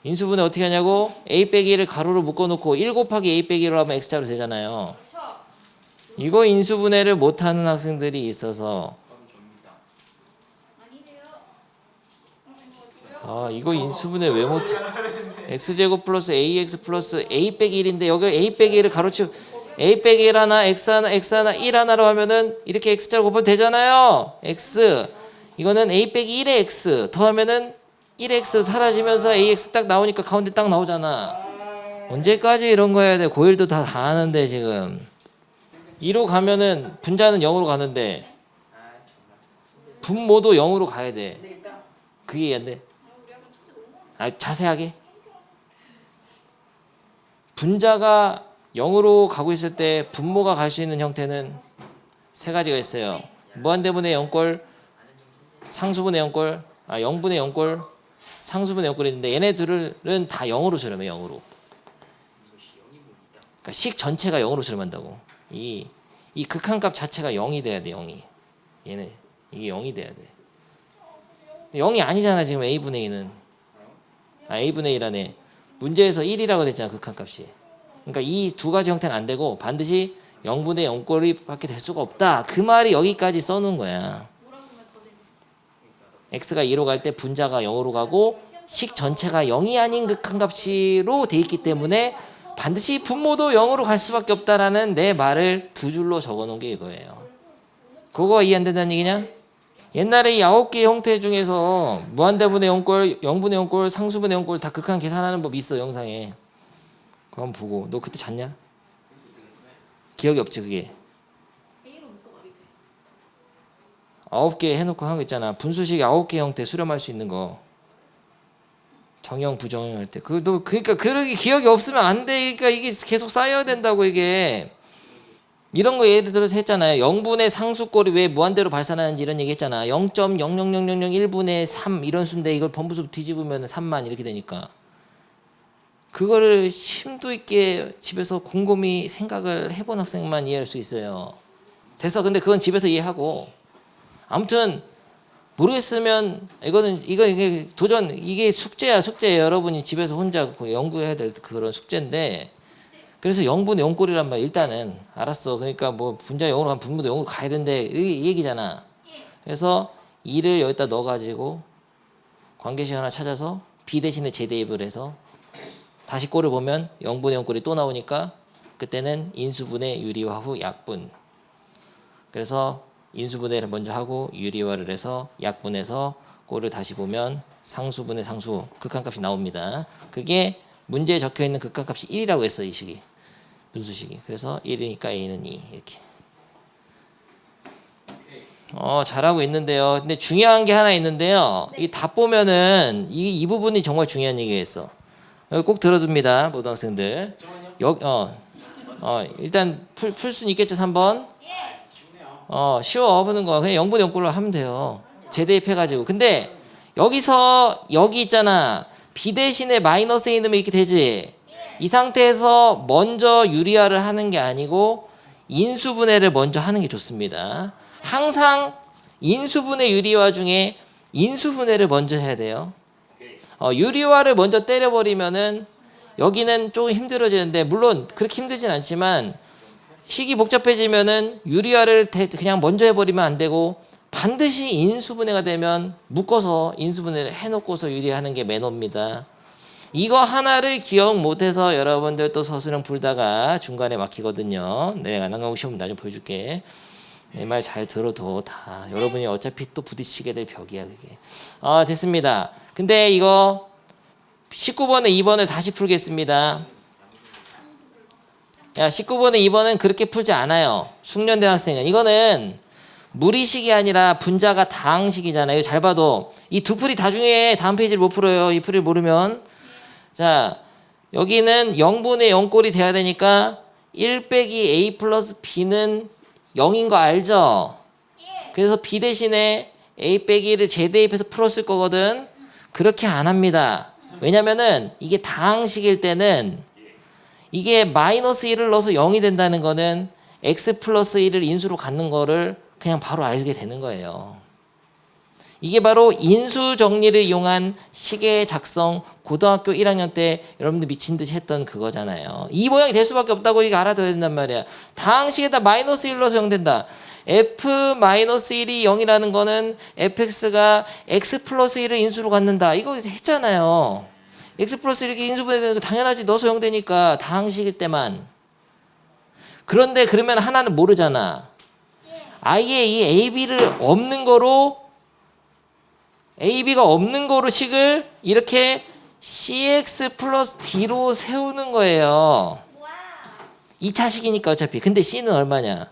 인수분해 어떻게 하냐고? a 빼기 1을 가로로 묶어놓고 1 곱하기 a 빼기 1로 하면 x자로 되잖아요. 이거 인수분해를 못하는 학생들이 있어서 이거 인수분해 왜 못해? x제곱 플러스 ax 플러스 a 빼기 1인데 여기 a 빼기 1을 가로치고 a 빼기 1 하나 x 하나 x 하나 1 하나로 하면은 이렇게 x자로 곱하면 되잖아요. x 이거는 a 빼기 1의 x 더하면은 1x 사라지면서 ax 딱 나오니까 가운데 딱 나오잖아. 언제까지 이런 거 해야 돼? 고1도 다 아는데 지금 2로 가면은 분자는 0으로 가는데 분모도 0으로 가야 돼. 그게 이해한데? 자세하게. 분자가 0으로 가고 있을 때 분모가 갈 수 있는 형태는 세 가지가 있어요. 무한대분의 0꼴, 상수분의 0꼴, 0분의 0꼴, 상수분의 0꼴이 있는데 얘네들은 다 0으로 수렴해. 0으로. 그러니까 식 전체가 0으로 수렴한다고. 이 극한값 자체가 0이 돼야 돼. 0이. 얘네 이게 0이 돼야 돼. 0이 아니잖아 지금 a분의 2는. a분의 1하네. 문제에서 1이라고 됐잖아 극한값이. 그러니까 이 두 가지 형태는 안 되고 반드시 0분의 0꼴이 밖에 될 수가 없다. 그 말이 여기까지 써놓은 거야. x가 2로 갈 때 분자가 0으로 가고 식 전체가 0이 아닌 극한값으로 돼 있기 때문에 반드시 분모도 0으로 갈 수밖에 없다라는 내 말을 두 줄로 적어놓은 게 이거예요. 그거 이해 안 된다는 얘기냐? 옛날에 이 9개의 형태 중에서 무한대분의 0꼴, 0분의 0꼴, 상수분의 0꼴 다 극한 계산하는 법 있어 영상에. 그거 한번 보고. 너 그때 잤냐? 기억이 없지 그게. 9개 해놓고 한 거 있잖아. 분수식 9개 형태 수렴할 수 있는 거. 정형 부정형 할 때. 그러니까 그렇게 기억이 없으면 안 돼. 그러니까 이게 계속 쌓여야 된다고 이게. 이런 거 예를 들어서 했잖아요. 0분의 상수꼴이 왜 무한대로 발산하는지 이런 얘기 했잖아. 0.00001분의 3 이런 수인데 이걸 번부수 뒤집으면 3만 이렇게 되니까. 그거를 심도 있게 집에서 곰곰이 생각을 해본 학생만 이해할 수 있어요. 됐어. 근데 그건 집에서 이해하고. 아무튼 모르겠으면 이게 도전 이게 숙제야. 여러분이 집에서 혼자 연구해야 될 그런 숙제인데. 그래서 0분의 0꼴이란 말 일단은 알았어. 그러니까 뭐 분자 0으로 가면 분모도 0으로 가야 되는데 이 얘기잖아. 그래서 2를 여기다 넣어가지고 관계식 하나 찾아서 b 대신에 재대입을 해서 다시 꼴을 보면 0분의 0꼴이 또 나오니까 그때는 인수분해 유리화 후 약분. 그래서 인수분해를 먼저 하고 유리화를 해서 약분해서 꼴을 다시 보면 상수분해 상수 극한값이 나옵니다. 그게 문제에 적혀있는 극한값이 1이라고 했어. 이 식이. 분수식이. 그래서 1이니까 a는 2 이렇게. 잘하고 있는데요. 근데 중요한 게 하나 있는데요. 이 답 보면은 이 부분이 정말 중요한 얘기겠어. 꼭 들어둡니다. 모든 학생들. 일단 풀 수는 있겠죠. 3번. 쉬워. 푸는 거. 그냥 0분의 0꼴로 하면 돼요. 재대입해가지고. 근데 여기서 여기 있잖아. b 대신에 마이너스 a 넣으면 이렇게 되지. 이 상태에서 먼저 유리화를 하는 게 아니고 인수분해를 먼저 하는 게 좋습니다. 항상 인수분해 유리화 중에 인수분해를 먼저 해야 돼요. 유리화를 먼저 때려버리면은 여기는 조금 힘들어지는데 물론 그렇게 힘들진 않지만 식이 복잡해지면은 유리화를 그냥 먼저 해버리면 안 되고 반드시 인수분해가 되면 묶어서 인수분해를 해놓고서 유리하는 게 매너입니다. 이거 하나를 기억 못해서 여러분들 또 서술형 풀다가 중간에 막히거든요. 내가 난강국 시험 나중에 보여줄게. 내 말 잘 들어도 다 여러분이 어차피 또 부딪히게 될 벽이야 그게. 됐습니다. 근데 이거 19번에 2번을 다시 풀겠습니다. 19번에 2번은 그렇게 풀지 않아요. 숙련된 학생은. 이거는 무리식이 아니라 분자가 다항식이잖아요. 잘 봐도 이 두 풀이 다 중에 다음 페이지를 못 풀어요. 이 풀을 모르면. 자, 여기는 0분의 0꼴이 돼야 되니까 1 빼기 a 플러스 b는 0인 거 알죠? 그래서 b 대신에 a 빼기를 재대입해서 풀었을 거거든. 그렇게 안 합니다. 왜냐면은 이게 다항식일 때는 이게 마이너스 1을 넣어서 0이 된다는 거는 x 플러스 1을 인수로 갖는 거를 그냥 바로 알게 되는 거예요. 이게 바로 인수 정리를 이용한 식의 작성 고등학교 1학년 때 여러분들 미친 듯이 했던 그거잖아요. 이 모양이 될 수밖에 없다고 이거 알아둬야 된단 말이야. 다항식에다 마이너스 1 넣어서 0 된다. f-1이 0이라는 거는 fx가 x 플러스 1을 인수로 갖는다. 이거 했잖아요. x 플러스 1 이렇게 인수분해되는 거 당연하지. 넣어서 0 되니까 다항식일 때만. 그런데 그러면 하나는 모르잖아. 아예 이 ab를 없는 거로 AB가 없는 거로 식을 이렇게 CX 플러스 D로 세우는 거예요. 2차 식이니까 어차피. 근데 C는 얼마냐?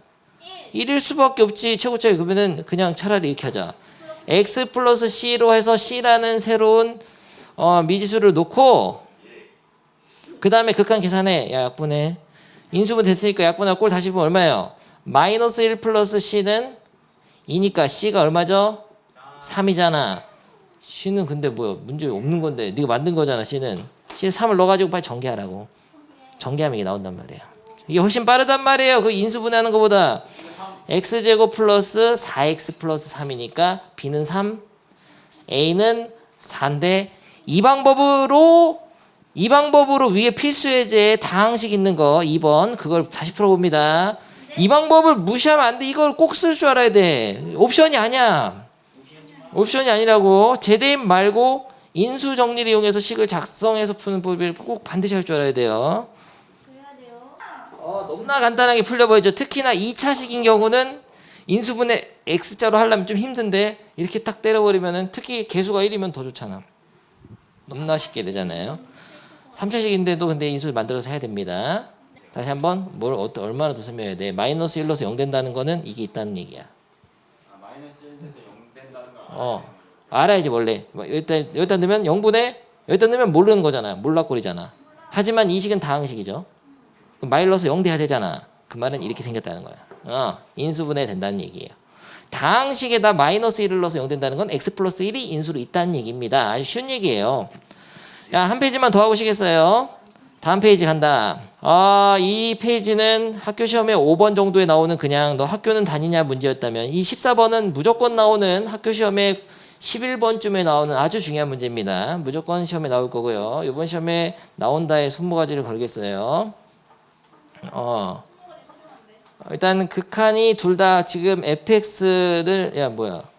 1일 수밖에 없지. 최고차이. 그러면은 그냥 차라리 이렇게 하자. x 플러스 c로 해서 c라는 새로운 미지수를 놓고 그 다음에 극한 계산해. 야, 약분해. 인수분 됐으니까 약분하고 꼴 다시 보면 얼마예요? 마이너스 1 플러스 c는 2니까 c가 얼마죠? 3이잖아. c는 근데 뭐야? 문제 없는 건데 네가 만든 거잖아. c는 3을 넣어가지고 빨리 전개하라고. 전개하면 이게 나온단 말이에요. 이게 훨씬 빠르단 말이에요. 그 인수분해하는 것보다. x제곱 플러스 4x 플러스 3이니까 b는 3, a는 4인데 이 방법으로 위에 필수예제 다항식 있는 거 2번 그걸 다시 풀어봅니다. 이 방법을 무시하면 안 돼. 이걸 꼭 쓸 줄 알아야 돼. 옵션이 아니야. 옵션이 아니라고. 제대입 말고 인수 정리를 이용해서 식을 작성해서 푸는 법을 꼭 반드시 할 줄 알아야 돼요. 너무나 간단하게 풀려 보이죠. 특히나 2차식인 경우는 인수분해 x자로 하려면 좀 힘든데 이렇게 딱 때려버리면은 특히 개수가 1이면 더 좋잖아. 너무나 쉽게 되잖아요. 3차식인데도 근데 인수를 만들어서 해야 됩니다. 다시 한번 얼마나 더 설명해야 돼. 마이너스 1로서 0 된다는 거는 이게 있다는 얘기야. 마이너스 1에서 0 된다는 거 알아야지 원래. 여기다 넣으면 0분의 여기다 넣으면 모르는 거잖아. 몰락꼴이잖아. 하지만 이 식은 다항식이죠. 그럼 마이너스 0 돼야 되잖아. 그 말은 이렇게 생겼다는 거야. 인수분해 된다는 얘기예요. 다항식에다 마이너스 1을 넣어서 0 된다는 건 x 플러스 1이 인수로 있다는 얘기입니다. 아주 쉬운 얘기예요. 야, 한 페이지만 더 하고 시겠어요? 다음 페이지 간다. 이 페이지는 학교 시험에 5번 정도에 나오는 그냥 너 학교는 다니냐 문제였다면 이 14번은 무조건 나오는 학교 시험에 11번쯤에 나오는 아주 중요한 문제입니다. 무조건 시험에 나올 거고요. 이번 시험에 나온다에 손모가지를 걸겠어요. 일단 극한이 둘 다 지금 fx를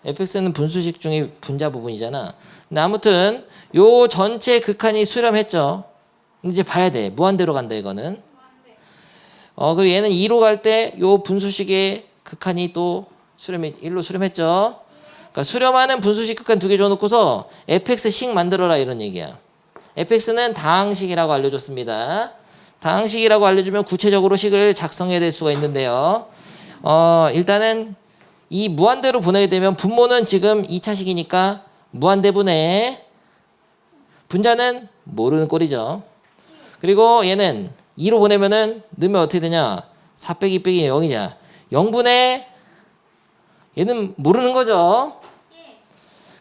fx는 분수식 중에 분자 부분이잖아. 근데 아무튼 요 전체 극한이 수렴했죠. 이제 봐야 돼. 무한대로 간다 이거는. 그리고 얘는 2로 갈 때 요 분수식의 극한이 또 1로 수렴했죠. 그러니까 수렴하는 분수식 극한 2개 줘놓고서 fx식 만들어라 이런 얘기야. fx는 다항식이라고 알려줬습니다. 다항식이라고 알려주면 구체적으로 식을 작성해야 될 수가 있는데요. 일단은 이 무한대로 보내게 되면 분모는 지금 2차식이니까 무한대분해. 분자는 모르는 꼴이죠. 그리고 얘는 2로 보내면은 넣으면 어떻게 되냐? 4 빼기 2 빼기 0이냐? 0분의 얘는 모르는 거죠.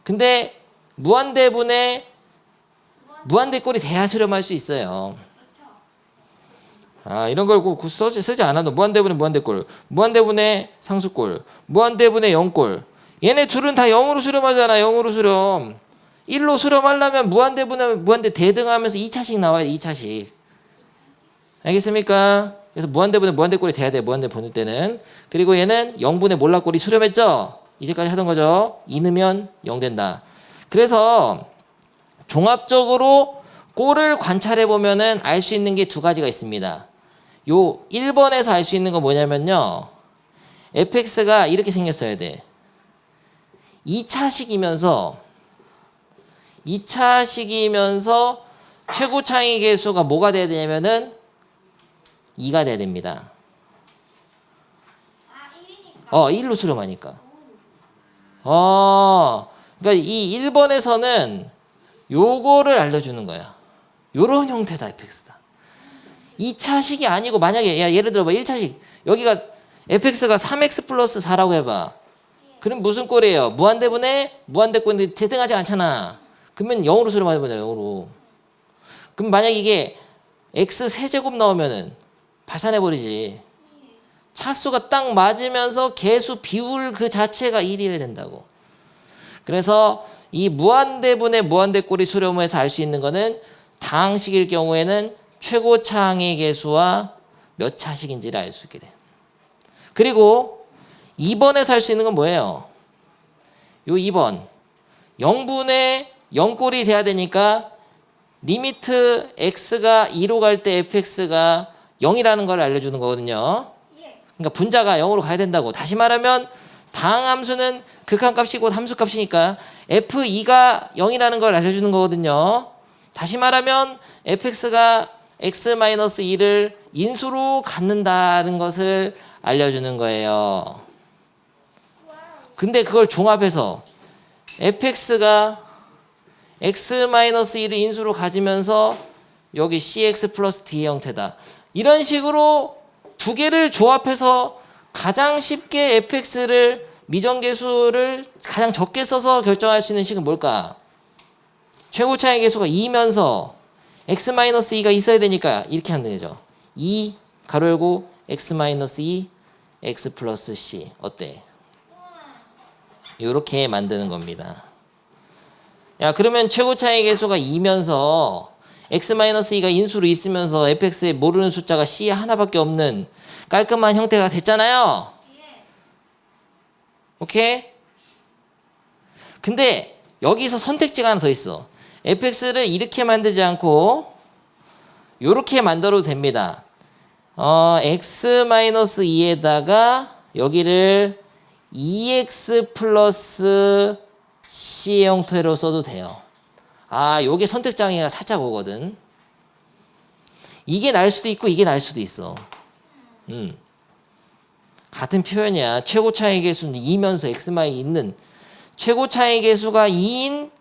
근데 무한대분해 무한대꼴이 돼야 수렴할 수 있어요. 이런 걸 꼭 쓰지 않아도 무한대분의 무한대꼴, 무한대분의 상수꼴, 무한대분의 0꼴. 얘네 둘은 다 0으로 수렴하잖아. 0으로 수렴. 1로 수렴하려면 무한대 대등하면서 2차식 나와야 돼. 2차식. 알겠습니까? 그래서 무한대분의 무한대꼴이 돼야 돼. 무한대 보낼 때는. 그리고 얘는 0분의 몰락꼴이 수렴했죠. 이제까지 하던 거죠. 2 넣으면 0 된다. 그래서 종합적으로 꼴을 관찰해 보면은 알 수 있는 게 두 가지가 있습니다. 요 1번에서 알 수 있는 건 뭐냐면요. fx가 이렇게 생겼어야 돼. 2차식이면서 최고 창의 계수가 뭐가 돼야 되냐면은 2가 돼야 됩니다. 1로 수렴하니까. 그러니까 이 1번에서는 요거를 알려주는 거야. 요런 형태다 fx다. 2차식이 아니고 만약에 예를 들어 봐. 1차식 여기가 fx가 3x 플러스 4라고 해봐. 그럼 무슨 꼴이에요? 무한대꼴인데 대등하지 않잖아. 그러면 0으로 수렴하는 거냐 0으로. 그럼 만약 이게 x 세제곱 나오면은 발산해버리지. 차수가 딱 맞으면서 개수 비율 그 자체가 1이어야 된다고. 그래서 이 무한대분의 무한대꼴이 수렴해서 알 수 있는 거는 다항식일 경우에는 최고차항의 개수와 몇 차식인지를 알 수 있게 돼. 그리고 2번에서 할 수 있는 건 뭐예요? 요 2번 0분의 0꼴이 돼야 되니까 리미트 x가 2로 갈 때 fx가 0이라는 걸 알려주는 거거든요. 그러니까 분자가 0으로 가야 된다고. 다시 말하면 다항함수는 극한값이 곧 함수값이니까 f2가 0이라는 걸 알려주는 거거든요. 다시 말하면 fx가 x-2를 인수로 갖는다는 것을 알려주는 거예요. 근데 그걸 종합해서 fx가 x-1을 인수로 가지면서 여기 cx 플러스 d의 형태다. 이런 식으로 두 개를 조합해서 가장 쉽게 fx를 미정계수를 가장 적게 써서 결정할 수 있는 식은 뭘까? 최고 차이 계수가 2면서 x-2가 있어야 되니까 이렇게 하면 되죠. 2 가로 열고 x-2 x 플러스 c 어때? 이렇게 만드는 겁니다. 야 그러면 최고 차이 계수가 2면서 x-2가 인수로 있으면서 fx에 모르는 숫자가 c 하나밖에 없는 깔끔한 형태가 됐잖아요. 오케이? 근데 여기서 선택지가 하나 더 있어. fx를 이렇게 만들지 않고 이렇게 만들어도 됩니다. x-2에다가 여기를 2x 플러스 c 형태로 써도 돼요. 아, 요게 선택 장애가 살짝 오거든. 이게 날 수도 있고 이게 날 수도 있어. 같은 표현이야. 최고 차이 계수는 2면서 x만이 있는 최고 차이 계수가 2인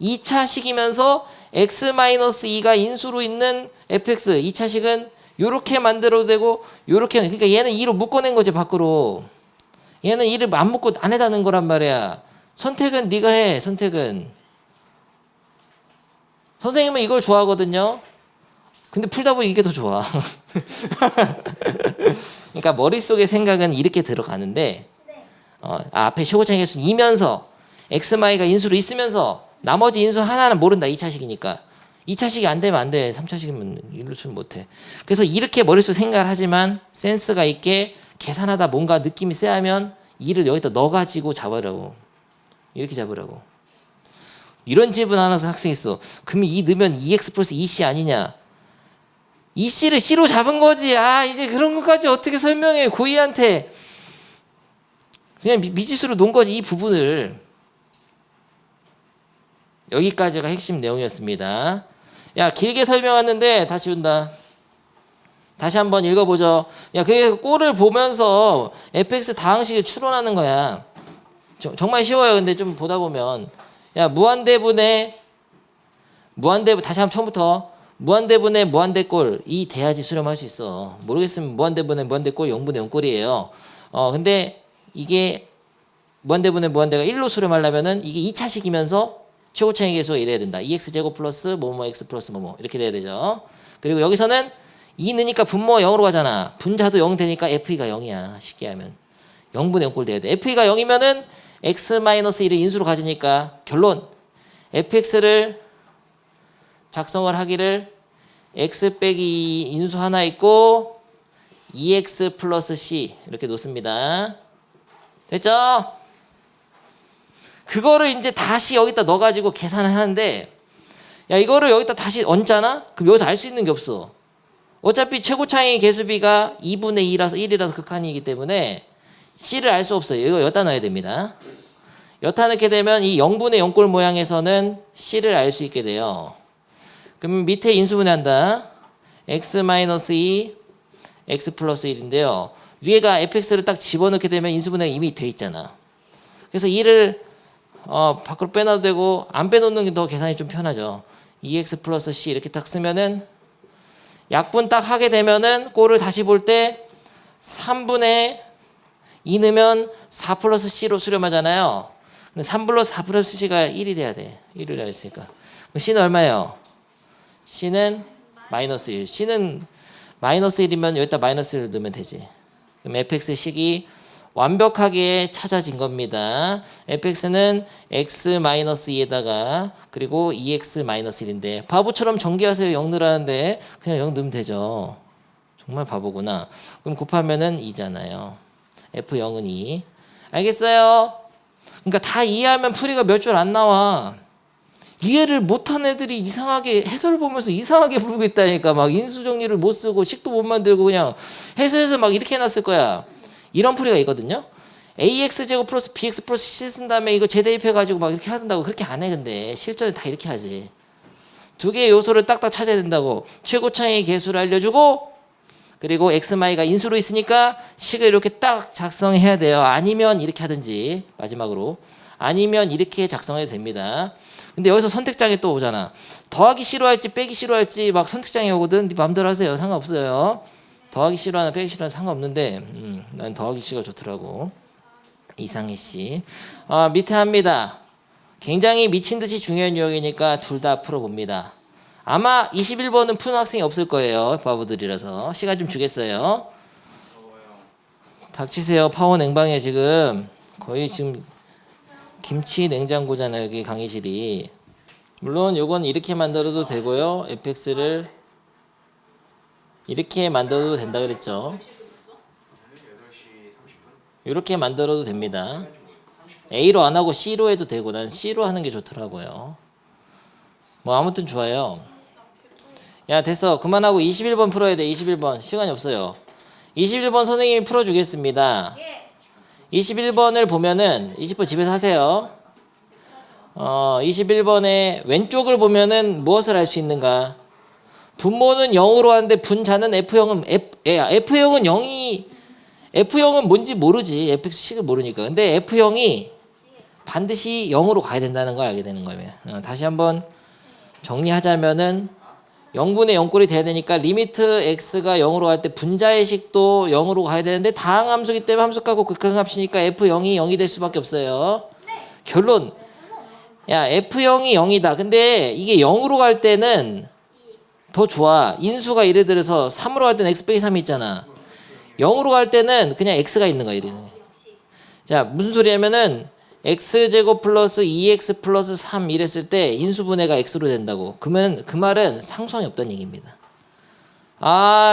2차식이면서 x-2가 인수로 있는 fx 2차식은 요렇게 만들어도 되고 요렇게 그러니까 얘는 2로 묶어낸 거지 밖으로. 얘는 2를 안 묶고 안에다는 거란 말이야. 선택은 네가 해. 선택은. 선생님은 이걸 좋아하거든요. 근데 풀다 보니 이게 더 좋아. 그러니까 머릿속에 생각은 이렇게 들어가는데 앞에 최고 차이 계수는 2면서 x-y가 인수로 있으면서 나머지 인수 하나는 모른다. 2차식이니까. 2차식이 안 되면 안 돼. 3차식이면 이룰수는 못해. 그래서 이렇게 머릿속에 생각을 하지만 센스가 있게 계산하다 뭔가 느낌이 세하면 2를 여기다 넣어가지고 잡으라고. 이렇게 잡으라고. 이런 질문하는 학생이 있어. 그럼 2 넣으면 2x 플러스 2c 아니냐. 2c를 c로 잡은 거지. 아 이제 그런 것까지 어떻게 설명해. 고2한테. 그냥 미지수로 놓은 거지 이 부분을. 여기까지가 핵심 내용이었습니다. 야 길게 설명했는데 다시 온다. 다시 한번 읽어보죠. 야 그게 꼴을 보면서 fx 다항식을 추론하는 거야. 정말 쉬워요. 근데 좀 보다 보면 야 무한대분의 다시 한번 처음부터 무한대분의 무한대꼴 이 대야지 수렴할 수 있어. 모르겠으면 무한대분의 무한대꼴 0분의 0꼴이에요. 근데 이게 무한대분의 무한대가 1로 수렴하려면은 이게 2차식이면서 최고 차이 계수가 이래야 된다. 2x제곱 플러스 뭐뭐 x 플러스 뭐뭐 이렇게 돼야 되죠. 그리고 여기서는 2 넣으니까 분모가 0으로 가잖아. 분자도 0 되니까 f가 0이야. 쉽게 하면 0분의 0꼴 돼야 돼. f가 0이면은 x-1을 인수로 가지니까 결론 fx를 작성을 하기를 x 빼기 2 인수 하나 있고 2x 플러스 c 이렇게 놓습니다. 됐죠? 그거를 이제 다시 여기다 넣어가지고 계산을 하는데 야 이거를 여기다 다시 얹잖아? 그럼 여기서 알 수 있는 게 없어. 어차피 최고 차이 계수비가 2분의 2라서 1이라서 극한이기 때문에 c를 알 수 없어요. 이거 여기다 넣어야 됩니다. 여기다 넣게 되면 이 0분의 0꼴 모양에서는 c를 알 수 있게 돼요. 그럼 밑에 인수분해한다. x-2 x 플러스 1인데요. 위에가 fx를 딱 집어넣게 되면 인수분해가 이미 돼 있잖아. 그래서 2를 밖으로 빼놔도 되고 안 빼놓는 게 더 계산이 좀 편하죠. 2x 플러스 c 이렇게 딱 쓰면은 약분 딱 하게 되면은 꼴을 다시 볼 때 3분의 2 넣으면 4 플러스 c로 수렴하잖아요. 근데 3 플러스 4 플러스 c가 1이 돼야 돼. 1을 했으니까. 그럼 c는 얼마예요? c는 마이너스 1. c는 마이너스 1이면 여기다 마이너스 1을 넣으면 되지. 그럼 fx의 식이 완벽하게 찾아진 겁니다. fx는 x-2에다가 그리고 2x-1인데 바보처럼 전개하세요. 0 넣으라는데 그냥 0 넣으면 되죠. 정말 바보구나. 그럼 곱하면은 2잖아요. f0은 2. 알겠어요? 그러니까 다 이해하면 풀이가 몇 줄 안 나와. 이해를 못한 애들이 이상하게 해설을 보면서 이상하게 풀고 있다니까. 막 인수정리를 못 쓰고 식도 못 만들고 그냥 해서해서 막 이렇게 해놨을 거야. 이런 풀이가 있거든요. ax제곱 플러스 bx 플러스 c 쓴 다음에 이거 재대입해가지고 막 이렇게 한다고 그렇게 안 해. 근데 실전에 다 이렇게 하지. 두 개의 요소를 딱딱 찾아야 된다고. 최고 차이 계수를 알려주고 그리고 x-y가 인수로 있으니까 식을 이렇게 딱 작성해야 돼요. 아니면 이렇게 하든지 마지막으로 아니면 이렇게 작성해도 됩니다. 근데 여기서 선택장에 또 오잖아. 더하기 싫어할지 빼기 싫어할지 막 선택장에 오거든. 네 마음대로 하세요. 상관없어요. 더하기 싫어하나 빼기 싫어하나 상관없는데 난 더하기 씨가 좋더라고. 이상희 씨. 밑에 합니다. 굉장히 미친 듯이 중요한 유형이니까 둘 다 풀어봅니다. 아마 21번은 푸는 학생이 없을 거예요. 바보들이라서. 시간 좀 주겠어요. 닥치세요. 파워 냉방에 지금 거의 지금 김치 냉장고잖아요. 여기 강의실이. 물론 요건 이렇게 만들어도 되고요. fx를 이렇게 만들어도 된다 그랬죠. 이렇게 만들어도 됩니다. A로 안 하고 C로 해도 되고 난 C로 하는 게 좋더라고요. 뭐 아무튼 좋아요. 야 됐어. 그만하고 21번 풀어야 돼. 21번 시간이 없어요. 21번 선생님이 풀어주겠습니다. 21번을 보면은 20번 집에서 하세요. 21번의 왼쪽을 보면은 무엇을 알 수 있는가? 분모는 0으로 하는데 분자는 F형은 F형은 0이 F형은 뭔지 모르지. fx식을 모르니까. 근데 F형이 반드시 0으로 가야 된다는 걸 알게 되는 거예요. 다시 한번 정리하자면은 0분의 0꼴이 돼야 되니까 리미트 x가 0으로 갈 때 분자의 식도 0으로 가야 되는데 다항함수기 때문에 함수값고 극한값이니까 F0이 0이 될 수밖에 없어요. 결론. 야 F0이 0이다. 근데 이게 0으로 갈 때는 더 좋아. 인수가 예를 들어서 3으로 갈 때는 x 빼기 3이 있잖아. 0으로 갈 때는 그냥 x가 있는 거야. 이래는. 자 무슨 소리냐면은 x제곱 플러스 2x 플러스 3 이랬을 때 인수분해가 x로 된다고. 그러면 그 말은 상수항이 없다는 얘기입니다.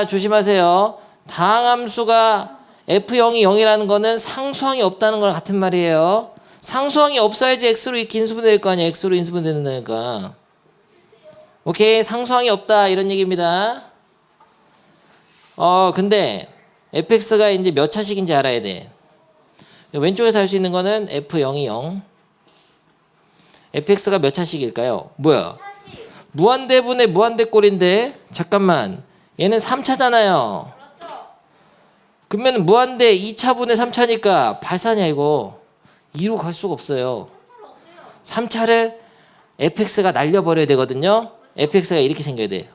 조심하세요. 다항함수가 f0이 0이라는 거는 상수항이 없다는 거랑 같은 말이에요. 상수항이 없어야지 x로 이렇게 인수분해될 거 아니야. x로 인수분해된다니까. 오케이 상수항이 없다 이런 얘기입니다. 근데 fx가 이제 몇 차식인지 알아야 돼. 왼쪽에서 할 수 있는 거는 f0이 0. fx가 몇 차식일까요? 뭐야? 무한대분의 무한대꼴인데 잠깐만 얘는 3차잖아요. 그러면 무한대 2차분의 3차니까 발산이야 이거. 2로 갈 수가 없어요. 3차를 fx가 날려버려야 되거든요. fx가 이렇게 생겨야 돼.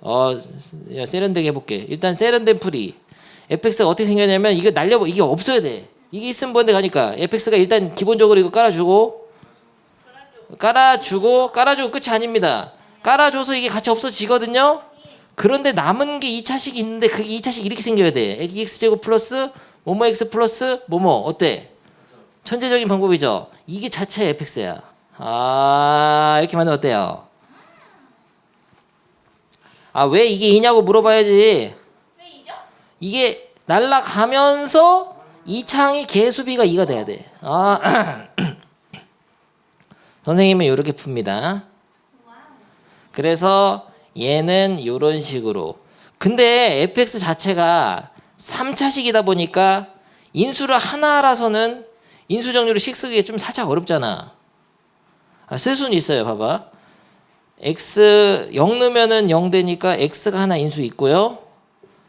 세련되게 해볼게. 일단 세련된 풀이. fx가 어떻게 생겼냐면 이거 이게 없어야 돼. 이게 있으면 뭔데 가니까 fx가 일단 기본적으로 이거 깔아주고 끝이 아닙니다. 깔아줘서 이게 같이 없어지거든요. 그런데 남은 게 2차식이 있는데 그게 2차식 이렇게 생겨야 돼. x제곱 플러스 뭐뭐 x 플러스 뭐뭐 어때? 천재적인 방법이죠. 이게 자체 fx야. 이렇게 만들면 어때요? 왜 이게 2냐고 물어봐야지. 왜 2죠? 이게 날아가면서 이 창이 개수비가 2가 돼야 돼. 선생님은 이렇게 풉니다. 그래서 얘는 이런 식으로. 근데 fx 자체가 3차식이다 보니까 인수를 하나라서는 인수정리로 식 쓰기가 좀 살짝 어렵잖아. 쓸 수는 있어요. 봐봐. x 0 넣으면은 0 되니까 x가 하나 인수 있고요.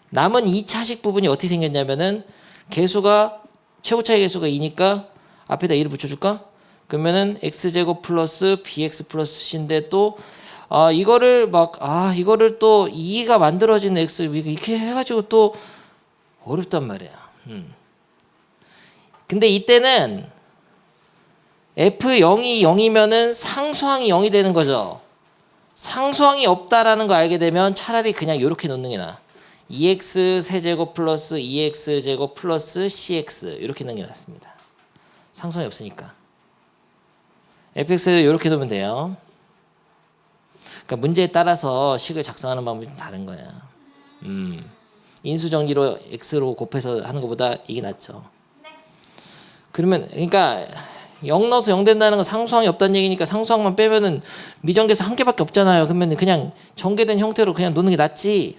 남은 2차식 부분이 어떻게 생겼냐면은 개수가 최고차의 개수가 2니까 앞에다 2를 붙여줄까? 그러면은 x제곱 플러스 bx 플러스 c인데 또 이거를 이거를 또 2가 만들어진 x 이렇게 해가지고 또 어렵단 말이야. 근데 이때는 f0이 0이면은 상수항이 0이 되는 거죠. 상수항이 없다라는 거 알게 되면 차라리 그냥 이렇게 놓는 게 나아. 2x 세제곱 플러스 2x 제곱 플러스 cx 이렇게 넣는 게 낫습니다. 상수항이 없으니까. fx를 이렇게 놓으면 돼요. 그러니까 문제에 따라서 식을 작성하는 방법이 좀 다른 거야. 인수정리로 x로 곱해서 하는 것보다 이게 낫죠. 그러면 그러니까 0 넣어서 0 된다는 건 상수항이 없다는 얘기니까 상수항만 빼면은 미정계수 한 개밖에 없잖아요. 그러면 그냥 전개된 형태로 그냥 놓는 게 낫지.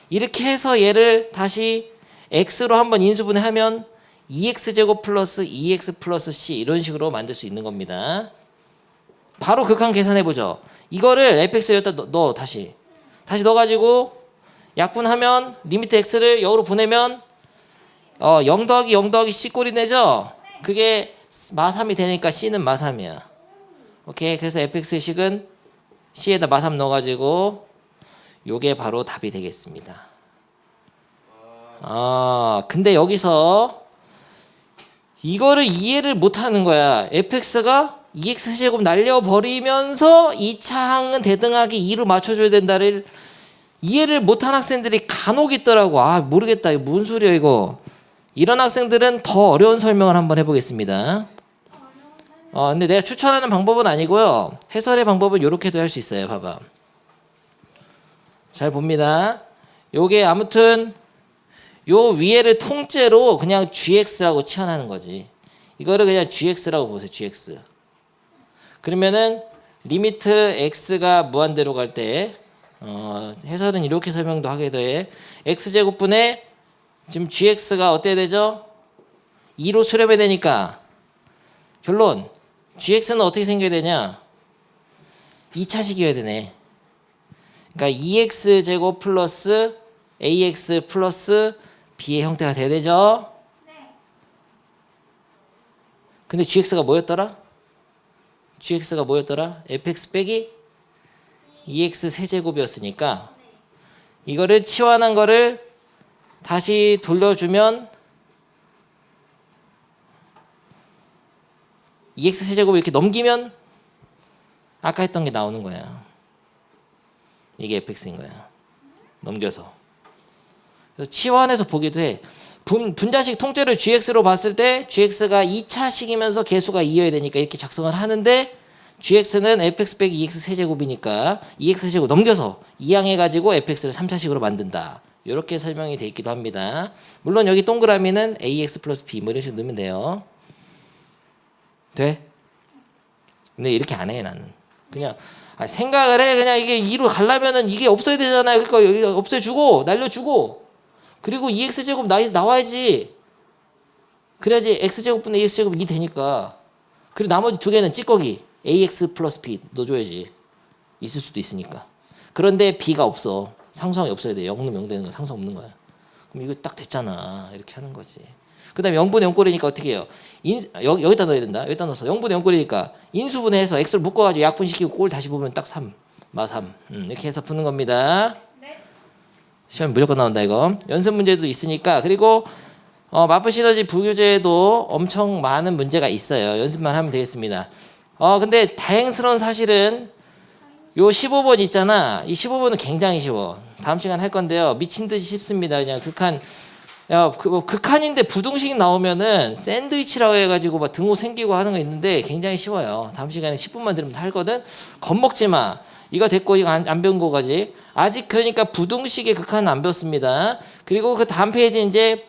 이렇게 해서 얘를 다시 x로 한번 인수분해하면 2x제곱 플러스 2x 플러스 c 이런 식으로 만들 수 있는 겁니다. 바로 극한 계산해보죠. 이거를 fx에 여기다 넣어 다시 넣어가지고 약분하면 리미트 x를 0으로 보내면 0 더하기 0 더하기 c 꼴이 내죠. 그게 마3이 되니까 C는 마3이야. 오케이. 그래서 fx식은 C에다 마3 넣어가지고 요게 바로 답이 되겠습니다. 근데 여기서 이거를 이해를 못하는 거야. fx가 2x제곱 날려버리면서 2차 항은 대등하게 2로 맞춰줘야 된다를 이해를 못한 학생들이 간혹 있더라고. 모르겠다. 이거 무슨 소리야 이거. 이런 학생들은 더 어려운 설명을 한번 해보겠습니다. 근데 내가 추천하는 방법은 아니고요. 해설의 방법은 이렇게도 할 수 있어요. 봐봐. 잘 봅니다. 요게 아무튼 요 위에를 통째로 그냥 gx라고 치환하는 거지. 이거를 그냥 gx라고 보세요. gx. 그러면은 리미트 x가 무한대로 갈 때 해설은 이렇게 설명도 하게 돼. x제곱분의 지금 gx가 어때야 되죠? 2로 수렴해야 되니까 결론 gx는 어떻게 생겨야 되냐? 2차식이어야 되네. 그러니까 2x제곱 플러스 ax 플러스 b의 형태가 돼야 되죠? 근데 gx가 뭐였더라? gx가 뭐였더라? fx 빼기 2x 세제곱이었으니까 이거를 치환한 거를 다시 돌려주면 2x 세제곱을 이렇게 넘기면 아까 했던 게 나오는 거야. 이게 fx인 거야. 넘겨서. 그래서 치환해서 보기도 해. 분자식 통째로 gx로 봤을 때 gx가 2차식이면서 개수가 2여야 되니까 이렇게 작성을 하는데 gx는 fx 빼기 2x 세제곱이니까 2x 세제곱 넘겨서 이항해가지고 fx를 3차식으로 만든다. 이렇게 설명이 되어 있기도 합니다. 물론 여기 동그라미는 ax 플러스 b 뭐 이런 식으로 넣으면 돼요. 돼? 근데 이렇게 안 해 나는. 그냥 생각을 해. 그냥 이게 2로 가려면은 이게 없어야 되잖아요. 그러니까 없애주고 날려주고 그리고 2x제곱 나와야지. 그래야지 x제곱분의 2x제곱이 2 되니까. 그리고 나머지 두 개는 찌꺼기 ax 플러스 b 넣어줘야지. 있을 수도 있으니까. 그런데 b가 없어. 상수항이 없어야 돼. 0 넣으면 0 되는 거야. 상수항 없는 거야. 그럼 이거 딱 됐잖아. 이렇게 하는 거지. 그 다음에 0분의 0꼴이니까 어떻게 해요? 여기다 넣어야 된다. 여기다 넣어서 0분의 0꼴이니까 인수분해해서 x를 묶어가지고 약분시키고 꼴 다시 보면 딱 3. 마3. 이렇게 해서 푸는 겁니다. 네. 시험 무조건 나온다 이거. 연습 문제도 있으니까. 그리고 마플 시너지 부교재에도 엄청 많은 문제가 있어요. 연습만 하면 되겠습니다. 근데 다행스러운 사실은 요 15번 있잖아. 이 15번은 굉장히 쉬워. 다음 시간 할 건데요. 미친 듯이 쉽습니다. 그냥 극한. 극한인데 부등식 나오면은 샌드위치라고 해가지고 막 등호 생기고 하는 거 있는데 굉장히 쉬워요. 다음 시간에 10분만 들으면 다 할거든. 겁먹지 마. 이거 됐고 이거 안 배운 거까지. 아직 그러니까 부등식의 극한은 안 배웠습니다. 그리고 그 다음 페이지 이제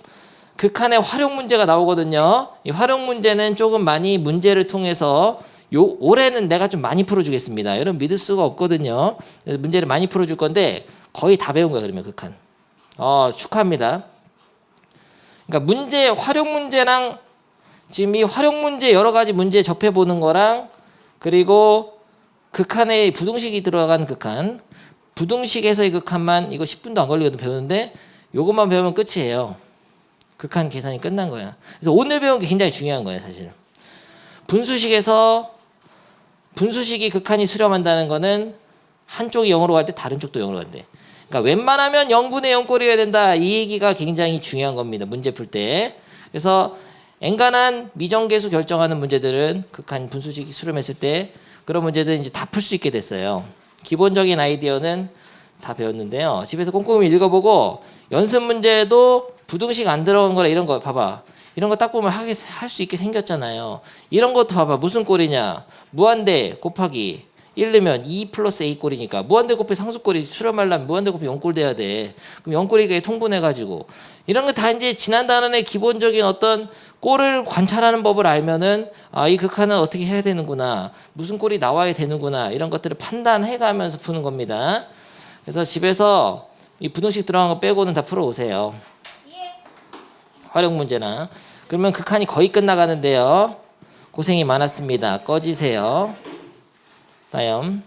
극한의 활용 문제가 나오거든요. 이 활용 문제는 조금 많이 문제를 통해서 올해는 내가 좀 많이 풀어주겠습니다. 여러분 믿을 수가 없거든요. 그래서 문제를 많이 풀어줄 건데 거의 다 배운 거야 그러면 극한. 축하합니다. 그러니까 문제 활용 문제랑 지금 이 활용 문제 여러 가지 문제 접해 보는 거랑 그리고 극한에 부등식이 들어간 극한, 부등식에서의 극한만 이거 10분도 안 걸리거든 배우는데 요것만 배우면 끝이에요. 극한 계산이 끝난 거야. 그래서 오늘 배운 게 굉장히 중요한 거예요, 사실. 분수식이 극한이 수렴한다는 거는 한쪽이 0으로 갈 때 다른 쪽도 0으로 간대. 그러니까 웬만하면 0분의 0꼴이어야 된다. 이 얘기가 굉장히 중요한 겁니다. 문제 풀 때. 그래서 엔간한 미정계수 결정하는 문제들은 극한 분수식이 수렴했을 때 그런 문제들은 이제 다 풀 수 있게 됐어요. 기본적인 아이디어는 다 배웠는데요. 집에서 꼼꼼히 읽어보고 연습 문제도 부등식 안 들어간 거라 이런 거 봐봐. 이런 거 딱 보면 할 수 있게 생겼잖아요. 이런 것도 봐봐. 무슨 꼴이냐. 무한대 곱하기 1 넣으면 2 플러스 a 꼴이니까 무한대 곱해 상수꼴이 수렴하려면 무한대 곱해 0꼴 돼야 돼. 그럼 0꼴이게 통분해가지고 이런 거 다 이제 지난 단원의 기본적인 어떤 꼴을 관찰하는 법을 알면은 이 극한은 어떻게 해야 되는구나. 무슨 꼴이 나와야 되는구나. 이런 것들을 판단해가면서 푸는 겁니다. 그래서 집에서 이 부등식 들어간 거 빼고는 다 풀어오세요. 활용 문제나. 그러면 극한이 거의 끝나가는데요. 고생이 많았습니다. 꺼지세요. 다음.